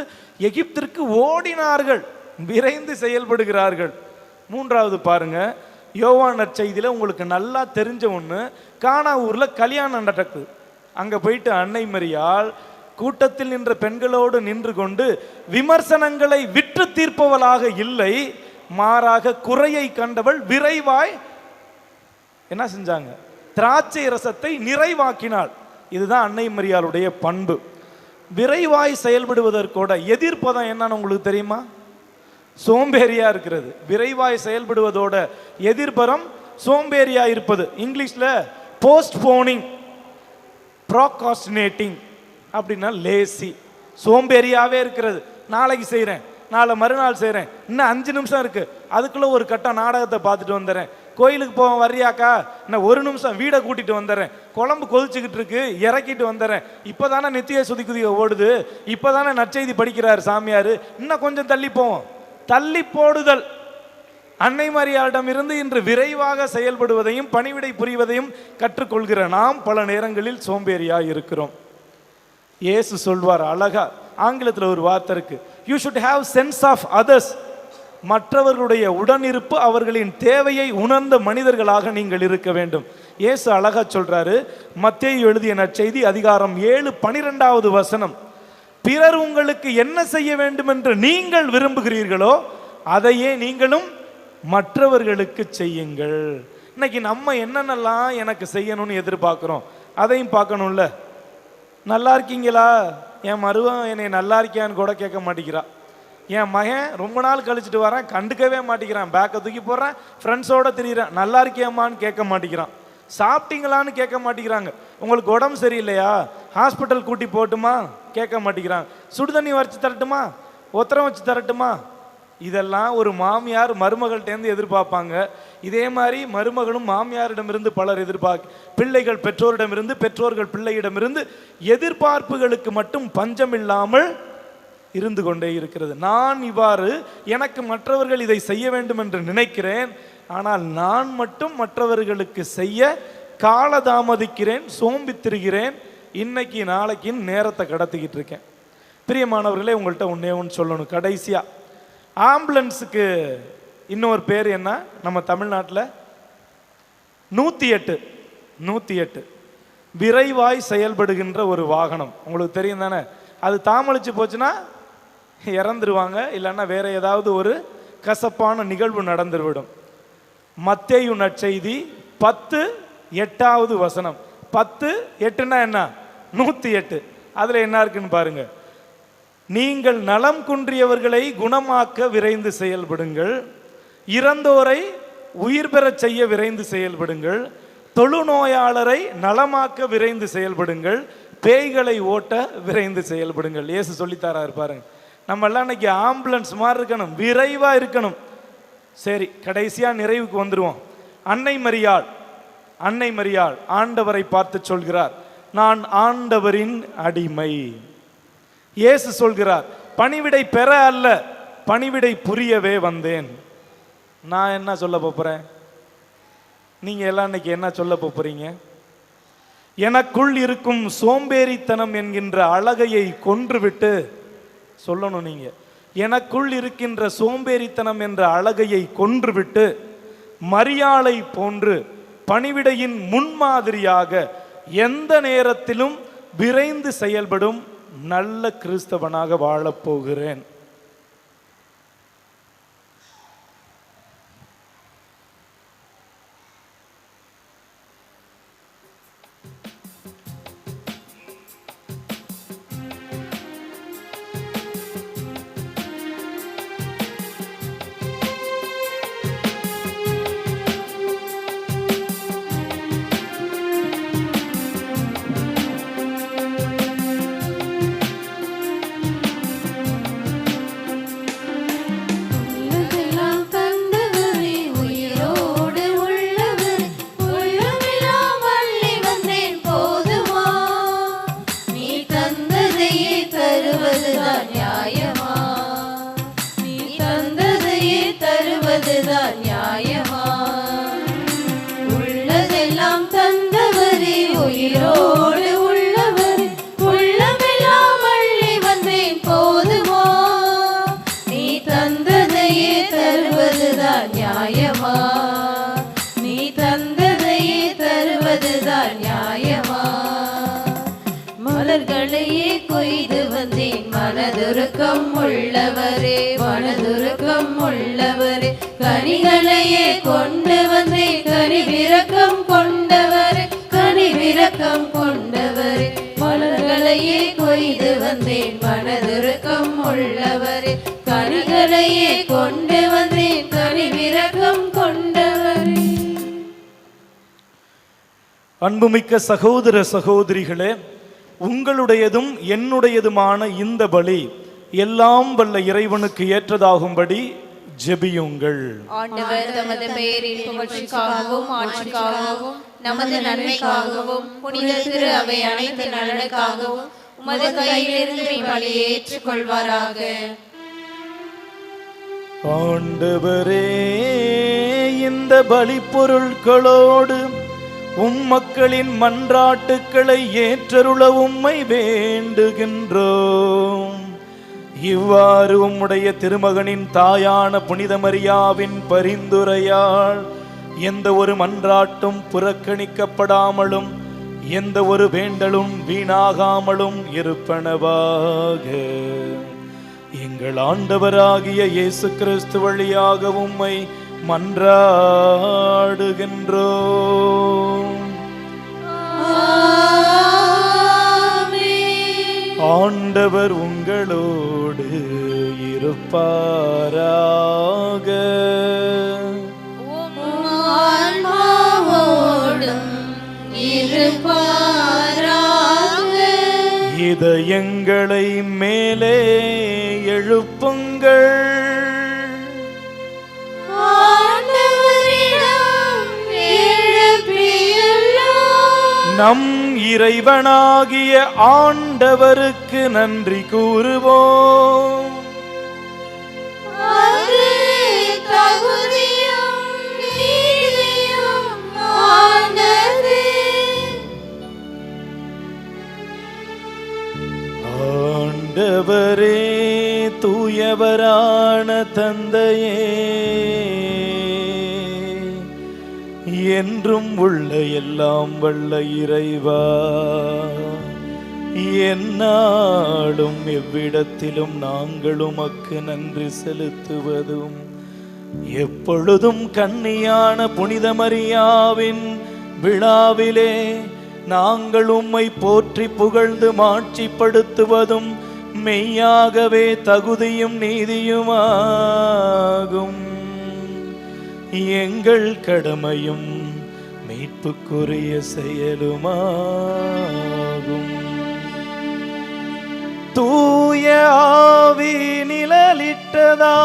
எகிப்திற்கு ஓடினார்கள், விரைந்து செயல்படுகிறார்கள். 3வது பாருங்க, யோவான் நற்செய்தியில உங்களுக்கு நல்லா தெரிஞ்ச ஒன்று, கானா ஊர்ல கல்யாணம் நடக்குது. அங்க போயிட்டு அன்னை மரியாள் கூட்டத்தில் நின்ற பெண்களோடு நின்று கொண்டு விமர்சனங்களை விற்று தீர்ப்பவளாக இல்லை, மாறாக குறையை கண்டவள் விரைவாய் என்ன செஞ்சாங்க? திராட்சை ரசத்தை நிறைவாக்கினாள். இதுதான் அன்னை மரியாளுடைய பண்பு. விரைவாய் செயல்படுவதற்கோட எதிர்ப்பதம் என்னன்னு உங்களுக்கு தெரியுமா? சோம்பேறியா இருக்கிறது. விரைவாய் செயல்படுவதோட எதிர்பரம் சோம்பேறியா இருப்பது. இங்கிலீஷ்ல போஸ்ட்போனிங், ப்ரோகாஸ்டினேட்டிங் அப்படின்னா லேசி, சோம்பேறியாவே இருக்கிறது. நாளைக்கு செய்கிறேன், நாளை மறுநாள் செய்கிறேன், இன்னும் 5 நிமிஷம் இருக்கு, அதுக்குள்ள ஒரு கட்டம் நாடகத்தை பார்த்துட்டு வந்துடுறேன், கோயிலுக்கு போவேன் வர்றியாக்கா, இன்னும் 1 நிமிஷம் வீடை கூட்டிட்டு வந்துடுறேன், குழம்பு கொதிச்சுக்கிட்டு இருக்கு இறக்கிட்டு வந்துடுறேன், இப்போதானே நித்திய சுதிக்குதிய ஓடுது, இப்போதானே நற்செய்தி படிக்கிறார் சாமியார், இன்னும் கொஞ்சம் தள்ளி போவோம். தள்ளி போடுதல். அன்னை மரியாளிடம் இருந்து இன்று விரைவாக செயல்படுவதையும் பணிவிடை புரிவதையும் கற்றுக்கொள்கிற நாம் பல நேரங்களில் சோம்பேறியாக இருக்கிறோம். இயேசு சொல்வார் அழகா, ஆங்கிலத்தில் ஒரு வார்த்தை இருக்கு, you should have sense of others. மற்றவர்களுடைய உடனிருப்பு, அவர்களின் தேவையை உணர்ந்த மனிதர்களாக நீங்கள் இருக்க வேண்டும். இயேசு அழகா சொல்றாரு, மத்தேயு எழுதிய நற்செய்தி அதிகாரம் 7:12 வசனம், பிறர் உங்களுக்கு என்ன செய்ய வேண்டும் என்று நீங்கள் விரும்புகிறீர்களோ அதையே நீங்களும் மற்றவர்களுக்கு செய்யுங்கள். இன்னைக்கு நம்ம என்னென்னலாம் எனக்கு செய்யணும்னு எதிர்பார்க்கிறோம், அதையும் பார்க்கணும்ல. நல்லா இருக்கீங்களா, என் மருவன் என்னை நல்லா இருக்கியான்னு கூட கேட்க மாட்டேங்கிறா. என் மகன் ரொம்ப நாள் கழிச்சுட்டு வரேன், கண்டுக்கவே மாட்டேங்கிறான், பேக்கை தூக்கி போடுறேன், ஃப்ரெண்ட்ஸோட திரியிறேன், நல்லா இருக்கியாமான்னு கேட்க மாட்டேங்கிறான், சாப்பிட்டீங்களான்னு கேட்க மாட்டேங்கிறாங்க, உங்களுக்கு உடம்பு சரியில்லையா ஹாஸ்பிட்டல் கூட்டி போட்டுமா கேட்க மாட்டேங்கிறாங்க, சுடுதண்ணி வரைச்சி தரட்டுமா, ஒத்தரம் வச்சு தரட்டுமா. இதெல்லாம் ஒரு மாமியார் மருமகள்கிட்டேருந்து எதிர்பார்ப்பாங்க. இதே மாதிரி மருமகளும் மாமியாரிடமிருந்து பலர் பிள்ளைகள் பெற்றோரிடமிருந்து, பெற்றோர்கள் பிள்ளையிடமிருந்து எதிர்பார்ப்புகளுக்கு மட்டும் பஞ்சம் இல்லாமல் இருந்து கொண்டே இருக்கிறது. நான் இவ்வாறு எனக்கு மற்றவர்கள் இதை செய்ய வேண்டும் என்று நினைக்கிறேன், ஆனால் நான் மட்டும் மற்றவர்களுக்கு செய்ய காலதாமதிக்கிறேன், சோம்பித்திருக்கிறேன், இன்னைக்கு நாளைக்கு நேரத்தை கடத்திக்கிட்டு இருக்கேன். பிரியமானவர்களே, உங்கள்கிட்ட ஒன்று சொல்லணும் கடைசியா. ஆம்புலன்ஸுக்கு இன்னொரு பேர் என்ன நம்ம தமிழ்நாட்டில்? 108 விரைவாய் செயல்படுகின்ற ஒரு வாகனம். உங்களுக்கு தெரியும் தானே, அது தாமலிச்சு போச்சுன்னா இறந்துருவாங்க, இல்லைன்னா வேற ஏதாவது ஒரு கசப்பான நிகழ்வு நடந்துவிடும். மத்தேயு நற்செய்தி 10:8 10:8 என்ன? 108. அதில் என்ன இருக்குன்னு பாருங்க. நீங்கள் நலம் குன்றியவர்களை குணமாக்க விரைந்து செயல்படுங்கள், இறந்தோரை உயிர் பெறச் செய்ய விரைந்து செயல்படுங்கள், தொழுநோயாளரை நலமாக்க விரைந்து செயல்படுங்கள், பேய்களை ஓட்ட விரைந்து செயல்படுங்கள். இயேசு சொல்லித்தாரா இருப்பாருங்க. நம்ம எல்லாம் இன்னைக்கு ஆம்புலன்ஸ் மாதிரி இருக்கணும், விரைவா இருக்கணும். சரி, கடைசியா நிறைவுக்கு வந்துருவோம். அன்னை மரியாள் ஆண்டவரை பார்த்து சொல்கிறார், நான் ஆண்டவரின் அடிமை. இயேசு சொல்கிறார், பணிவிடை பெற அல்ல, பணிவிடை புரியவே வந்தேன். நான் என்ன சொல்ல போறேன்? நீங்க எல்லாம் இன்னைக்கு என்ன சொல்ல போறீங்க? எனக்குள் இருக்கும் சோம்பேறித்தனம் என்கின்ற அழகையை கொன்றுவிட்டு சொல்லணும். நீங்க எனக்குள் இருக்கின்ற சோம்பேறித்தனம் என்ற அழகையை கொன்றுவிட்டு மரியாளை போன்று பணிவிடையின் முன்மாதிரியாக எந்த நேரத்திலும் விரைந்து செயல்படும் நல்ல கிறிஸ்தவனாக வாழப்போகிறேன். உள்ளதெல்லாம் தந்தவரே, உயிரோடு உள்ளவரே, உள்ளமெல்லாம் அள்ளி வந்தேன் போதுமா? நீ தந்ததையே தருவதுதான் நியாயமா? நீ தந்ததையே தருவதுதான் நியாயமா? மலர்களையே கொய்து வந்தேன், மனதுருக்கம் உள்ளவரே, மனதுருக்கம் உள்ளவரே, கனிகளையே கொண்டு வந்தேன், கனிவிரக்கம் கொண்டவரே, கனிவிரக்கம் கொண்டவரே, மலர்களையே கொய்து வந்தேன், மனதுருக்கம் உள்ளவரே, கனிகளையே கொண்டு வந்தேன், கனிவிரக்கம் கொண்டவரே. அன்புமிக்க சகோதர சகோதரிகளே, உங்களுடையதும் என்னுடையதுமான இந்த பலி எல்லாம் வல்ல இறைவனுக்கு ஏற்றதாகும்படி ஜெபியுங்கள். ஆண்டவர் தமது பெயரின் புகழ்ச்சிக்காகவும் ஆட்சிக்காகவும் நமது நன்மைக்காகவும் புனித திரு அவை அனைத்து நலனுக்காகவும் உமது கையிலிருந்து பலியை ஏற்றுக்கொள்வாராக. ஆண்டவரே, இந்த பலி பொருட்களோடு மக்களின் மன்றாட்டுக்களை ஏற்றருள உம்மை வேண்டுகின்றோம். இவ்வாறு உம்முடைய திருமகனின் தாயான புனித மரியாவின் பரிந்துரையால் எந்த ஒரு மன்றாட்டும் புறக்கணிக்கப்படாமலும் எந்த ஒரு வேண்டலும் வீணாகாமலும் இருப்பனவாக. எங்கள் ஆண்டவராகிய இயேசு கிறிஸ்து வழியாக உம்மை மன்றாடுகின்றோம். ஆண்டவர் உங்களோடு இருப்பாராக. இதயங்களை மேலே எழுப்புங்கள். நம் இறைவனாகிய ஆண்டவருக்கு நன்றி கூறுவோம். ஆண்டவரே, தூயவரான தந்தையே, என்றும் உள்ள எல்லாம் வல்ல இறைவா, எந்நாளும் எவ்விடத்திலும் நாங்கள் உமக்கு நன்றி செலுத்துவதும் எப்பொழுதும் கன்னியான புனித மரியாவின் விழாவிலே நாங்கள் உம்மை போற்றி புகழ்ந்து மாட்சிப்படுத்துவதும் மெய்யாகவே தகுதியும் நீதியுமாகும். எங்கள் கடமையும் மீட்புக்குரிய செயலுமாகும். தூய ஆவி நிழலிட்டதால்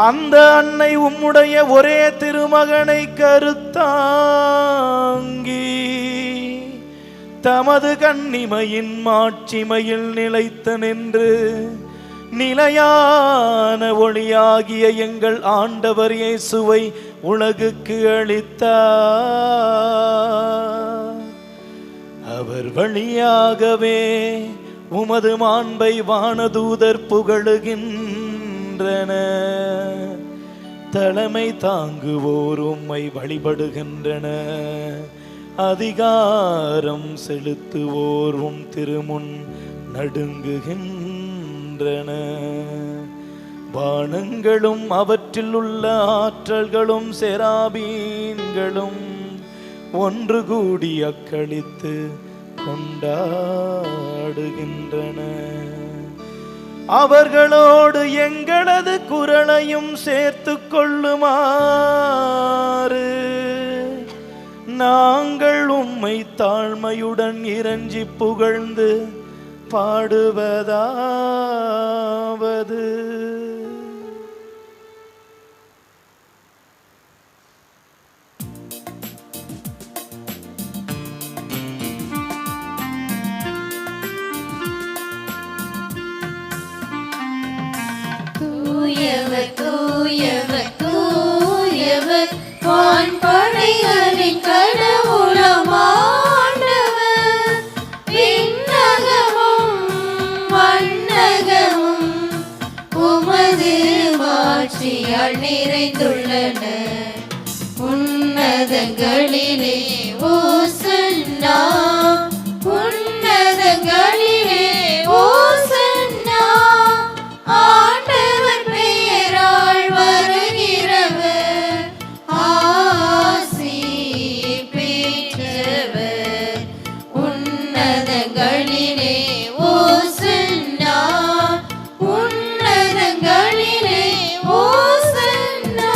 அந்த அன்னை உம்முடைய ஒரே திருமகனை கருத்தாங்கி தமது கன்னிமையின் மாட்சிமையில் நிலைத்து நின்று நிலையான ஒளியாகிய எங்கள் ஆண்டவர் இயேசுவை உலகுக்கு அளித்தார். அவர் வழியாகவே உமது மாண்பை வானதூதர் புகழுகின்றனர். தலைமை தாங்குவோர் உம்மை வழிபடுகின்றனர். அதிகாரம் செலுத்துவோர் உம் திருமுன் நடுங்குகின்றனர். வானங்களும் அவற்றில் உள்ள ஆற்றல்களும் செராபீன்களும் ஒன்று கூடி அக்களித்து கொண்டாடுகின்றன. அவர்களோடு எங்களது குரலையும் சேர்த்து கொள்ளுமாறு நாங்கள் உம்மை தாழ்மையுடன் இறைஞ்சி புகழ்ந்து பாடுவதாவது. தூயவர் தூயவர் தூயவர் வான்படைகளின் கடவுளாம் ஆண்டவர். விண்ணகமும் மண்ணகமும் உமது மாட்சியால் நிறைந்துள்ளன. உன்னதங்களிலே ஓசன்னா, உன்னதங்களிலே ஓசன்னா. ஆண்டவர் பெயரால் வருகிறவர் ஆசி பெற்றவர். உன்னதங்களிலே ஓசன்னா, உன்னதங்களிலே ஓசன்னா.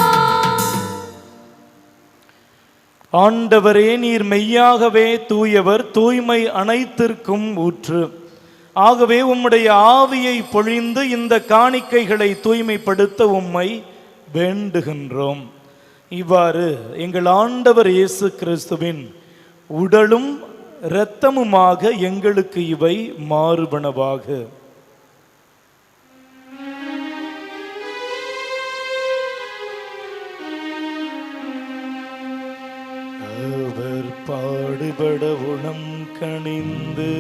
ஆண்டவரே, நீர் மெய்யாகவே தூயவர், தூய்மை அனைத்திற்கும் ஊற்று. ஆகவே உம்முடைய ஆவியை பொழிந்து இந்த காணிக்கைகளை தூய்மைப்படுத்த உம்மை வேண்டுகின்றோம். இவ்வாறு எங்கள் ஆண்டவர் இயேசு கிறிஸ்துவின் உடலும் இரத்தமுமாக எங்களுக்கு இவை மாறுபனவாக. அவர் பாடுபட உளம் கனிந்து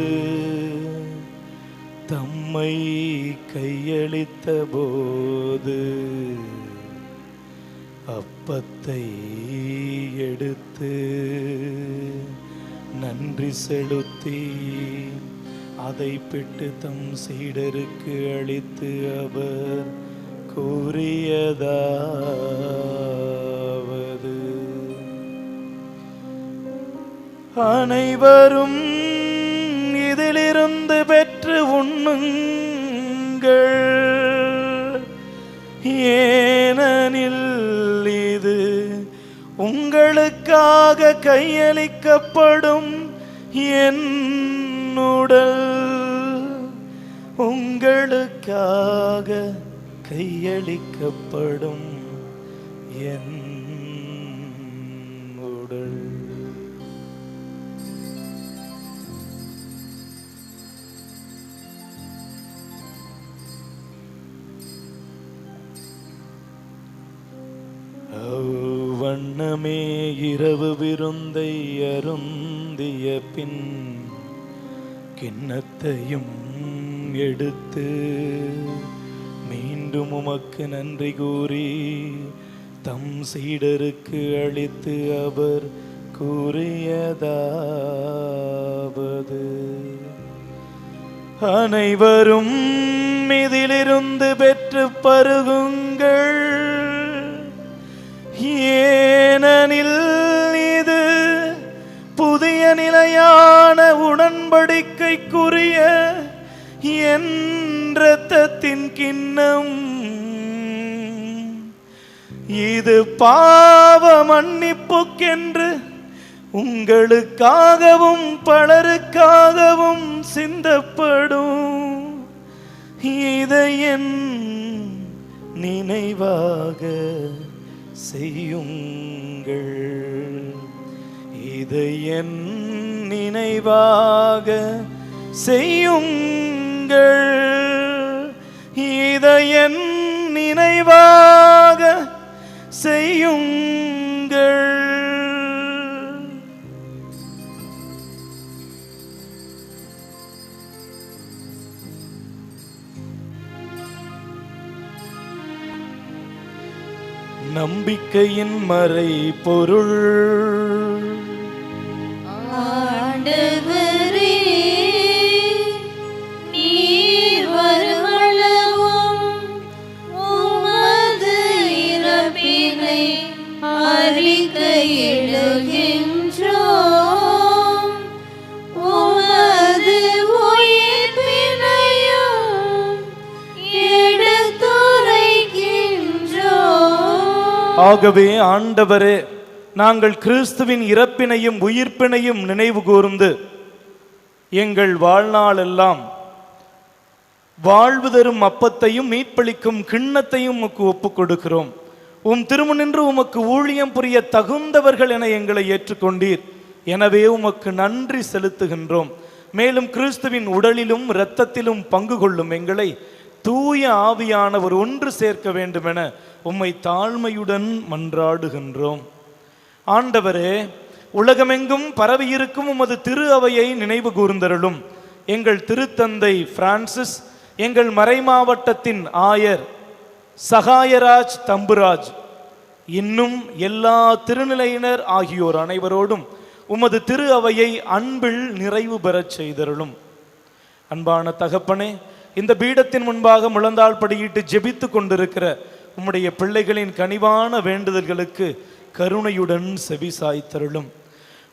தம்மை கையளித்த போது அப்பத்தை எடுத்து நன்றி செலுத்தி அதை பிட்டு தம் சீடருக்கு அளித்து அவர் கூறியதாவது: அனைவரும் இதிலிருந்து பெற்று உண்ணுங்கள், ஏனெனில் இது உங்களுக்காக கையளிக்கப்படும் என் உடல். உங்களுக்காக கையளிக்கப்படும் என் உடல். வண்ணமே இரவு விருந்தை அருந்திய பின் கிண்ணத்தையும் எடுத்து மீண்டும் உமக்கு நன்றி கூறி தம் சீடருக்கு அளித்து அவர் கூறியதாவது, அனைவரும் இதிலிருந்து பெற்று பருகுங்கள், ஏனெனில் இது புதிய நிலையான உடன்படிக்கைக்குரிய என் இரத்தத்தின் கிண்ணம். இது பாவ மன்னிப்புக்கென்று உங்களுக்காகவும் பலருக்காகவும் சிந்தப்படும். இதை என் நினைவாக செய்யுங்கள். இதை என் நினைவாக செய்யுங்கள். இதை என் நினைவாக செய்யுங்கள். நம்பிக்கையின் மறை பொருள். ஆண்டவரே, நீர் வருமளவும் உமது இறப்பினை அறிக்கையிடுகின்றோம். உமது உயிர்ப்பினையும் எடுத்துரைக்கின்றோம். ஆகவே ஆண்டவரே, நாங்கள் கிறிஸ்துவின் இறப்பினையும் உயிர்ப்பினையும் நினைவு கூர்ந்து எங்கள் வாழ்நாளெல்லாம் வாழ்வு தரும் அப்பத்தையும் மீட்பளிக்கும் கிண்ணத்தையும் உமக்கு ஒப்புக் கொடுக்கிறோம். உம் திருமுனின்று உமக்கு ஊழியம் புரிய தகுந்தவர்கள் என எங்களை ஏற்றுக்கொண்டீர். எனவே உமக்கு நன்றி செலுத்துகின்றோம். மேலும் கிறிஸ்துவின் உடலிலும் இரத்தத்திலும் பங்கு கொள்ளும் எங்களை தூய ஆவியானவர் ஒன்று சேர்க்க வேண்டுமென உம்மை தாழ்மையுடன் மன்றாடுகின்றோம். ஆண்டவரே, உலகமெங்கும் பரவியிருக்கும் உமது திரு அவையை நினைவு கூர்ந்தருளும். எங்கள் திருத்தந்தை பிரான்சிஸ், எங்கள் மறைமாவட்டத்தின் ஆயர் சகாயராஜ் தம்புராஜ், இன்னும் எல்லா திருநிலையினர் ஆகியோர் அனைவரோடும் உமது திரு அவையை அன்பில் நிறைவு பெறச் செய்தருளும். அன்பான தகப்பனே, இந்த பீடத்தின் முன்பாக முழந்தாள் படியிட்டு ஜெபித்து கொண்டிருக்கிற உம்முடைய பிள்ளைகளின் கனிவான வேண்டுதல்களுக்கு கருணையுடன் செவிசாய்த்தருளும்.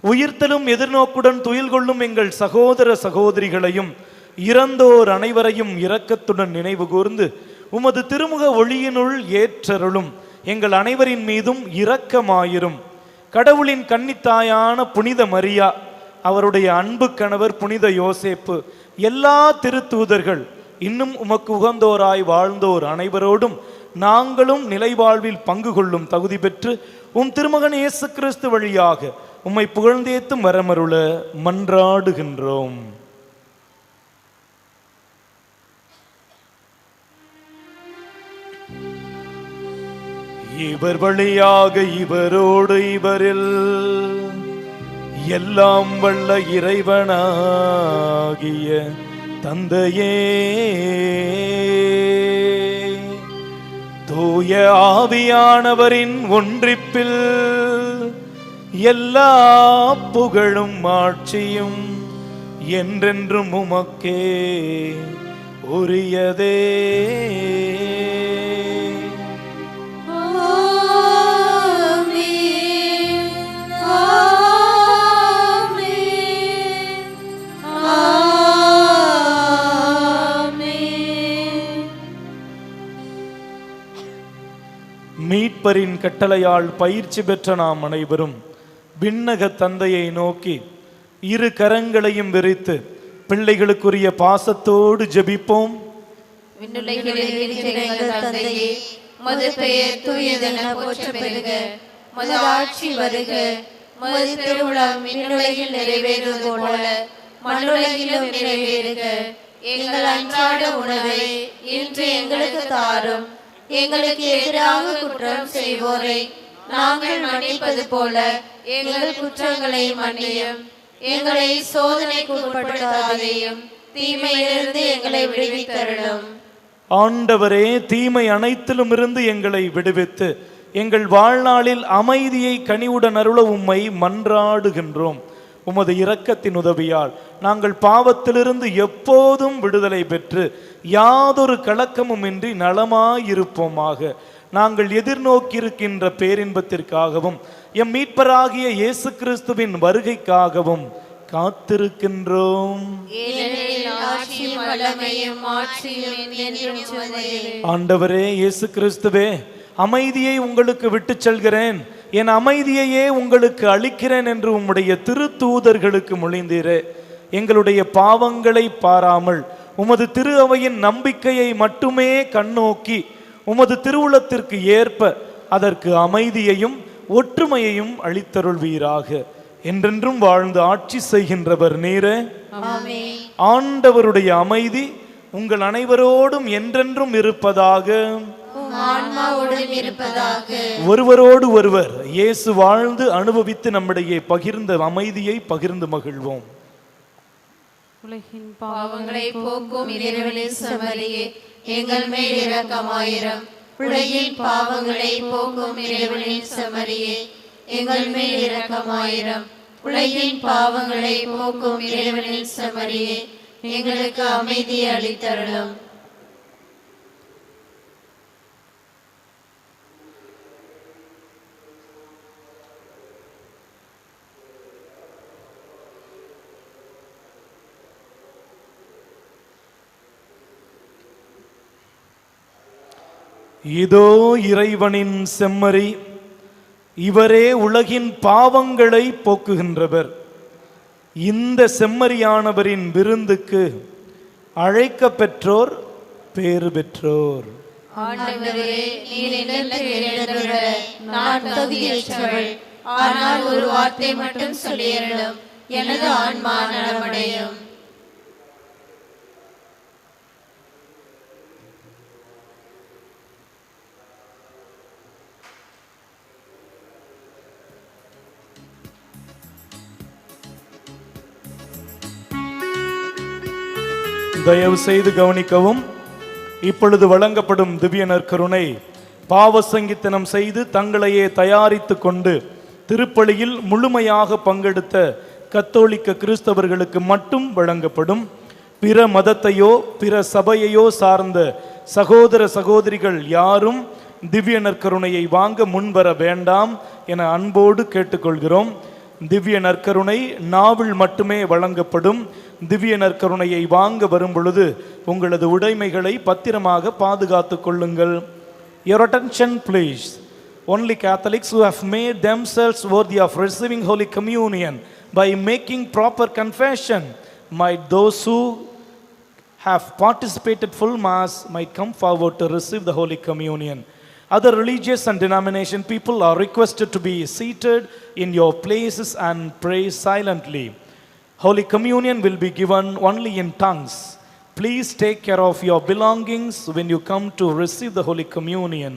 உயிர்த்தலும் எதிர்நோக்குடன் துயில் கொள்ளும் எங்கள் சகோதர சகோதரிகளையும் இறந்தோர் அனைவரையும் இரக்கத்துடன் நினைவு கூர்ந்து உமது திருமுக ஒளியினுள் ஏற்றருளும். எங்கள் அனைவரின் மீதும் இரக்கமாயிரும். கடவுளின் கன்னித்தாயான புனித மரியா, அவருடைய அன்பு கணவர் புனித யோசேப்பு, எல்லா திருத்தூதர்கள், இன்னும் உமக்கு உகந்தோராய் வாழ்ந்தோர் அனைவரோடும் நாங்களும் நிலைவாழ்வில் பங்கு கொள்ளும் தகுதி பெற்று உம் திருமகன் இயேசு கிறிஸ்து வழியாக உம்மை புகழ்ந்தேத்தும் வரமருள மன்றாடுகின்றோம். இவர் வழியாக இவரோடு இவரில் எல்லாம் வல்ல இறைவனாகிய தந்தையே, தூய ஆவியானவரின் ஒன்றிப்பில் எல்லா புகழும் ஆட்சியும் என்றென்றும் உமக்கே உரியதே. மீட்பரின் கட்டளையால் பயிற்சி பெற்ற நாம் அனைவரும் விண்ணக தந்தையை நோக்கி இரு கரங்களையும் விரித்து பிள்ளைகளுக்குரிய பாசத்தோடு ஜெபிப்போம். விண்ணுலகில் இருக்கிற எங்கள் தந்தையே, உமது பெயர் தூயதென போற்றப் பெறுக. உமது ஆட்சி வருக. உமது திருவுளம் விண்ணுலகில் நிறைவேறுவது போல மண்ணுலகிலும் நிறைவேறுக. எங்கள் அன்றாட உணவை இன்று எங்களுக்கு தாரும். எங்களுக்கு எதிராக குற்றம் செய்வோரை நாங்கள் மன்னிப்பது போல எங்கள் குற்றங்களை மன்னியும். எங்களை சோதனைக்கு உட்படுத்தாதேயும், தீமையிலிருந்து எங்களை விடுவித்தருளும். ஆண்டவரே, தீமை அனைத்திலும் இருந்து எங்களை விடுவித்து எங்கள் வாழ்நாளில் அமைதியை கனிவுடன் அருள உம்மை மன்றாடுகின்றோம். உமது இரக்கத்தின் உதவியால் நாங்கள் பாவத்திலிருந்து எப்போதும் விடுதலை பெற்று யாதொரு கலக்கமும் இன்றி நலமாயிருப்போமாக. நாங்கள் எதிர்நோக்கியிருக்கின்ற பேரின்பத்திற்காகவும் எம் மீட்பராகிய இயேசு கிறிஸ்துவின் வருகைக்காகவும் காத்திருக்கின்றோம். ஆண்டவரே இயேசு கிறிஸ்துவே, அமைதியை உங்களுக்கு விட்டு செல்கிறேன், என் அமைதியையே உங்களுக்கு அளிக்கிறேன் என்று உம்முடைய திருத்தூதர்களுக்கு மொழிந்தீரே. எங்களுடைய பாவங்களை பாராமல் உமது திரு அவையின் நம்பிக்கையை மட்டுமே கண்ணோக்கி உமது திருவுளத்திற்கு ஏற்ப அதற்கு அமைதியையும் ஒற்றுமையையும் அளித்தருள்வீராக. என்றென்றும் வாழ்ந்து ஆட்சி செய்கின்றவர் நீரே. ஆண்டவருடைய அமைதி உங்கள் அனைவரோடும் என்றென்றும் இருப்பதாக. ஒருவரோடு ஒருவர் இயேசு வாழ்ந்து அனுபவித்து நம்மிடையே பகிர்ந்த அமைதியை பகிர்ந்து மகிழ்வோம். உலகின் பாவங்களை போக்கும் இறைவனின் செம்மறியே, எங்கள் மேல் இரக்கமாயிரம். உலகின் பாவங்களை போக்கும் இறைவனின் செம்மறியே, எங்கள் மேல் இரக்கமாயிரம். உலகின் பாவங்களை போக்கும் இறைவனின் செம்மறியே, எங்களுக்கு அமைதியை அளித்தருளும். இதோ இறைவனின் செம்மறி, இவரே உலகின் பாவங்களை போக்குகின்றவர். இந்த செம்மறியானவரின் விருந்துக்கு அழைக்க பெற்றோர் பேறு பெற்றோர். ஆனால் ஒரு வார்த்தை மட்டும் சொல்லியருளும், எனது ஆன்மா நலமடையும். தயவு செய்து கவனிக்கவும். இப்பொழுது வழங்கப்படும் திவ்ய நற்கருணை பாவ சங்கீதனம் செய்து தங்களையே தயாரித்து கொண்டு திருப்பலியில் முழுமையாக பங்கெடுத்த கத்தோலிக்க கிறிஸ்தவர்களுக்கு மட்டும் வழங்கப்படும். பிற மதத்தையோ பிற சபையையோ சார்ந்த சகோதர சகோதரிகள் யாரும் திவ்ய நற்கருணையை வாங்க முன்வர வேண்டாம் என அன்போடு கேட்டுக்கொள்கிறோம். திவ்ய நற்கருணை நாவில் மட்டுமே வழங்கப்படும். திவ்ய நற்கருணையை வாங்க வரும் பொழுது உங்களது உடைமைகளை பத்திரமாக பாதுகாத்துக் கொள்ளுங்கள். Your attention please. Only Catholics who have made themselves worthy of receiving Holy Communion by making proper confession might those who have participated full Mass might come forward to receive the Holy Communion. Other religious and denomination people are requested to be seated in your places and pray silently. Holy Communion will be given only in tongues. Please take care of your belongings when you come to receive the Holy Communion.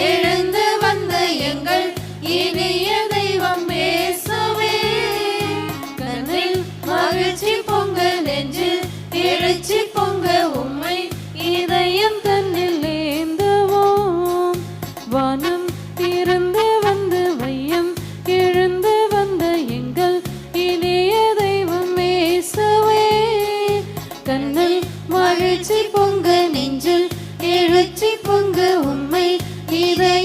எழுந்து வந்த எங்கள் இனிய தெய்வம் இயேசுவே, கண்ணில் மகிழ்ச்சி பொங்க, நெஞ்சில் எழுச்சி பொங்க, உம்மை இதயம் தன்னில் ஏந்துவோம். வானம் இருந்து வந்து வையம் எழுந்து வந்த எங்கள் இனிய தெய்வம் இயேசுவே, கண்ணில் மகிழ்ச்சி பொங்க, நெஞ்சில் எழுச்சி பொங்க, உம்மை இதயம்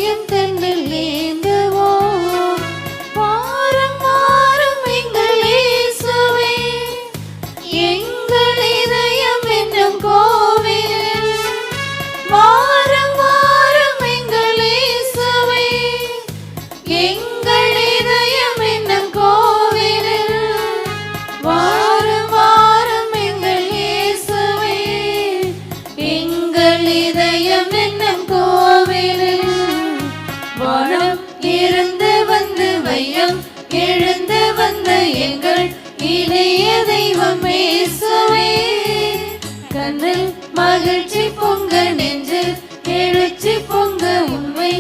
பொங்க நெஞ்சில் எழுச்சி பொங்க உண்மை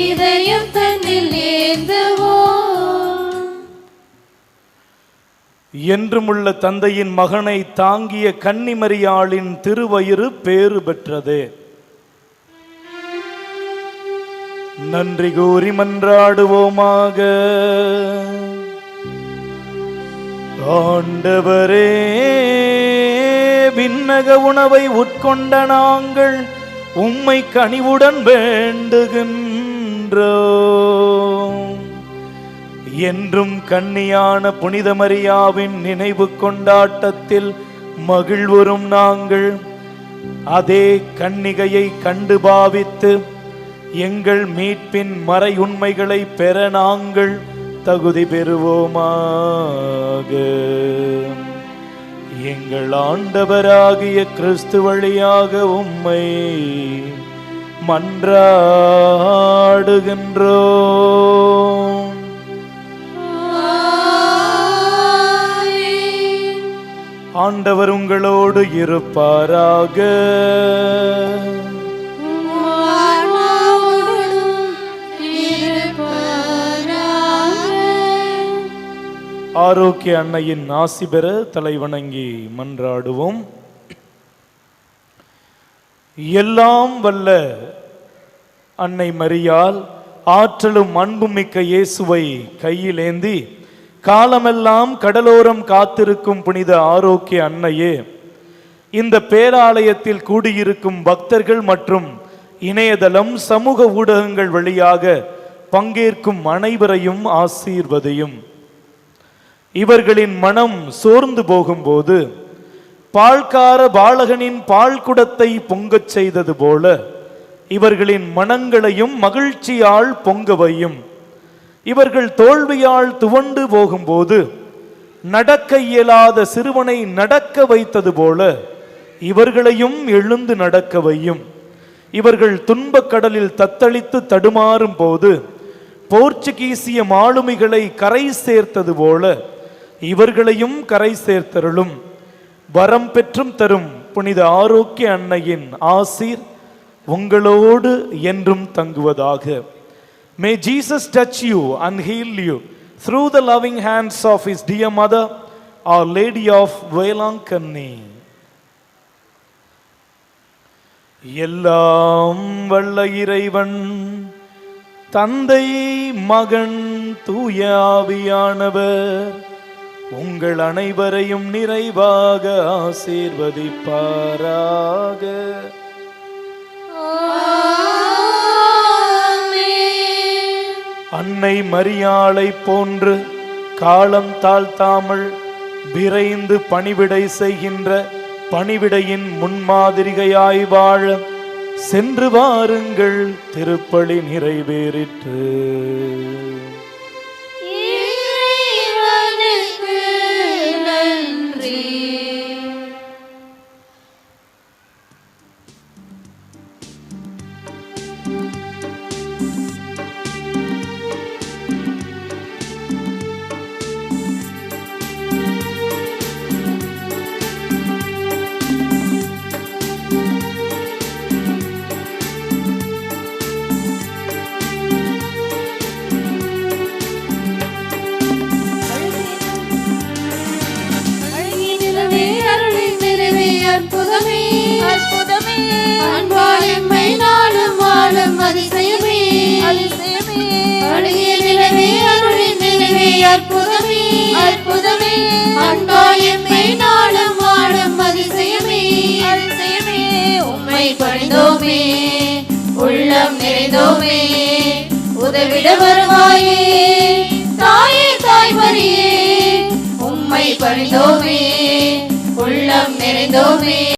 இதயம் தன்னில் ஏந்துவோம். என்றுமுள்ள தந்தையின் மகனை தாங்கிய கன்னிமரியாளின் திருவயிறு பேறு பெற்றது. நன்றி கூறி மன்றாடுவோமாக. ஆண்டவரே, விண்ணக உணவை உட்கொண்ட நாங்கள் உம்மை கனிவுடன் வேண்டுகின்றோம். என்றும் கன்னியான புனித மரியாவின் நினைவு கொண்டாட்டத்தில் மகிழ்வுறும் நாங்கள் அதே கன்னிகையை கண்டு பாவித்து எங்கள் மீட்பின் மறை உண்மைகளை பெற நாங்கள் தகுதி பெறுவோமாக. எங்கள் ஆண்டவராகிய கிறிஸ்து வழியாக உம்மை மன்றாடுகின்றோம். ஆண்டவர் உங்களோடு இருப்பாராக. ஆரோக்கிய அன்னையின் ஆசி பெற தலைவணங்கி மன்றாடுவோம். எல்லாம் வல்ல அன்னை மரியாள் ஆற்றலும் அன்புமிக்க இயேசுவை கையில் ஏந்தி காலமெல்லாம் கடலோரம் காத்திருக்கும் புனித ஆரோக்கிய அன்னையே, இந்த பேராலயத்தில் கூடியிருக்கும் பக்தர்கள் மற்றும் இணையதளம் சமூக ஊடகங்கள் வழியாக பங்கேற்கும் அனைவரையும் ஆசீர்வதியும். இவர்களின் மனம் சோர்ந்து போகும்போது பால்கார பாலகனின் பால் குடத்தை பொங்கச் செய்தது போல இவர்களின் மனங்களையும் மகிழ்ச்சியால் பொங்கவையும். இவர்கள் தோல்வியால் துவண்டு போகும்போது நடக்க இயலாத சிறுவனை நடக்க வைத்தது போல இவர்களையும் எழுந்து நடக்கவையும். இவர்கள் துன்பக் கடலில் தத்தளித்து தடுமாறும் போது போர்ச்சுகீசிய மாலுமிகளை கரை சேர்த்தது போல இவர்களையும் கரை சேர்த்தருளும். வரம் பெற்றும் தரும் புனித ஆரோக்கிய அன்னையின் ஆசீர் உங்களோடு என்றும் தங்குவதாக. May Jesus touch you and heal you through the loving hands of his dear mother, Our Lady of Velankanni. எல்லாம் வல்ல இறைவன் தந்தை மகன் தூய ஆவியானவர் உங்கள் அனைவரையும் நிறைவாக ஆசீர்வதிப்பாராக. அன்னை மரியாளை போன்று காலம் தாழ்த்தாமல் விரைந்து பணிவிடை செய்கின்ற பணிவிடையின் முன்மாதிரிகையாய் வாழ சென்று வாருங்கள். திருப்பலி நிறைவேறிற்று. அற்புதமே அற்புதமே அன்பால் எம்மை நாளும் வாழும் அதிசயமே அதிசயமே அழகிய நிலவே அருளின் நிலவே அற்புதமே அற்புதமே அன்பால் எம்மை நாளும் வாழும் அதிசயமே அதிசயமே உம்மை பணிந்தோமே உள்ளம் நிறைந்தோமே உதவிட வருவாயே தாயே தாய்மரியே உம்மை பணிந்தோமே உள்ளம் நிறைந்தோமே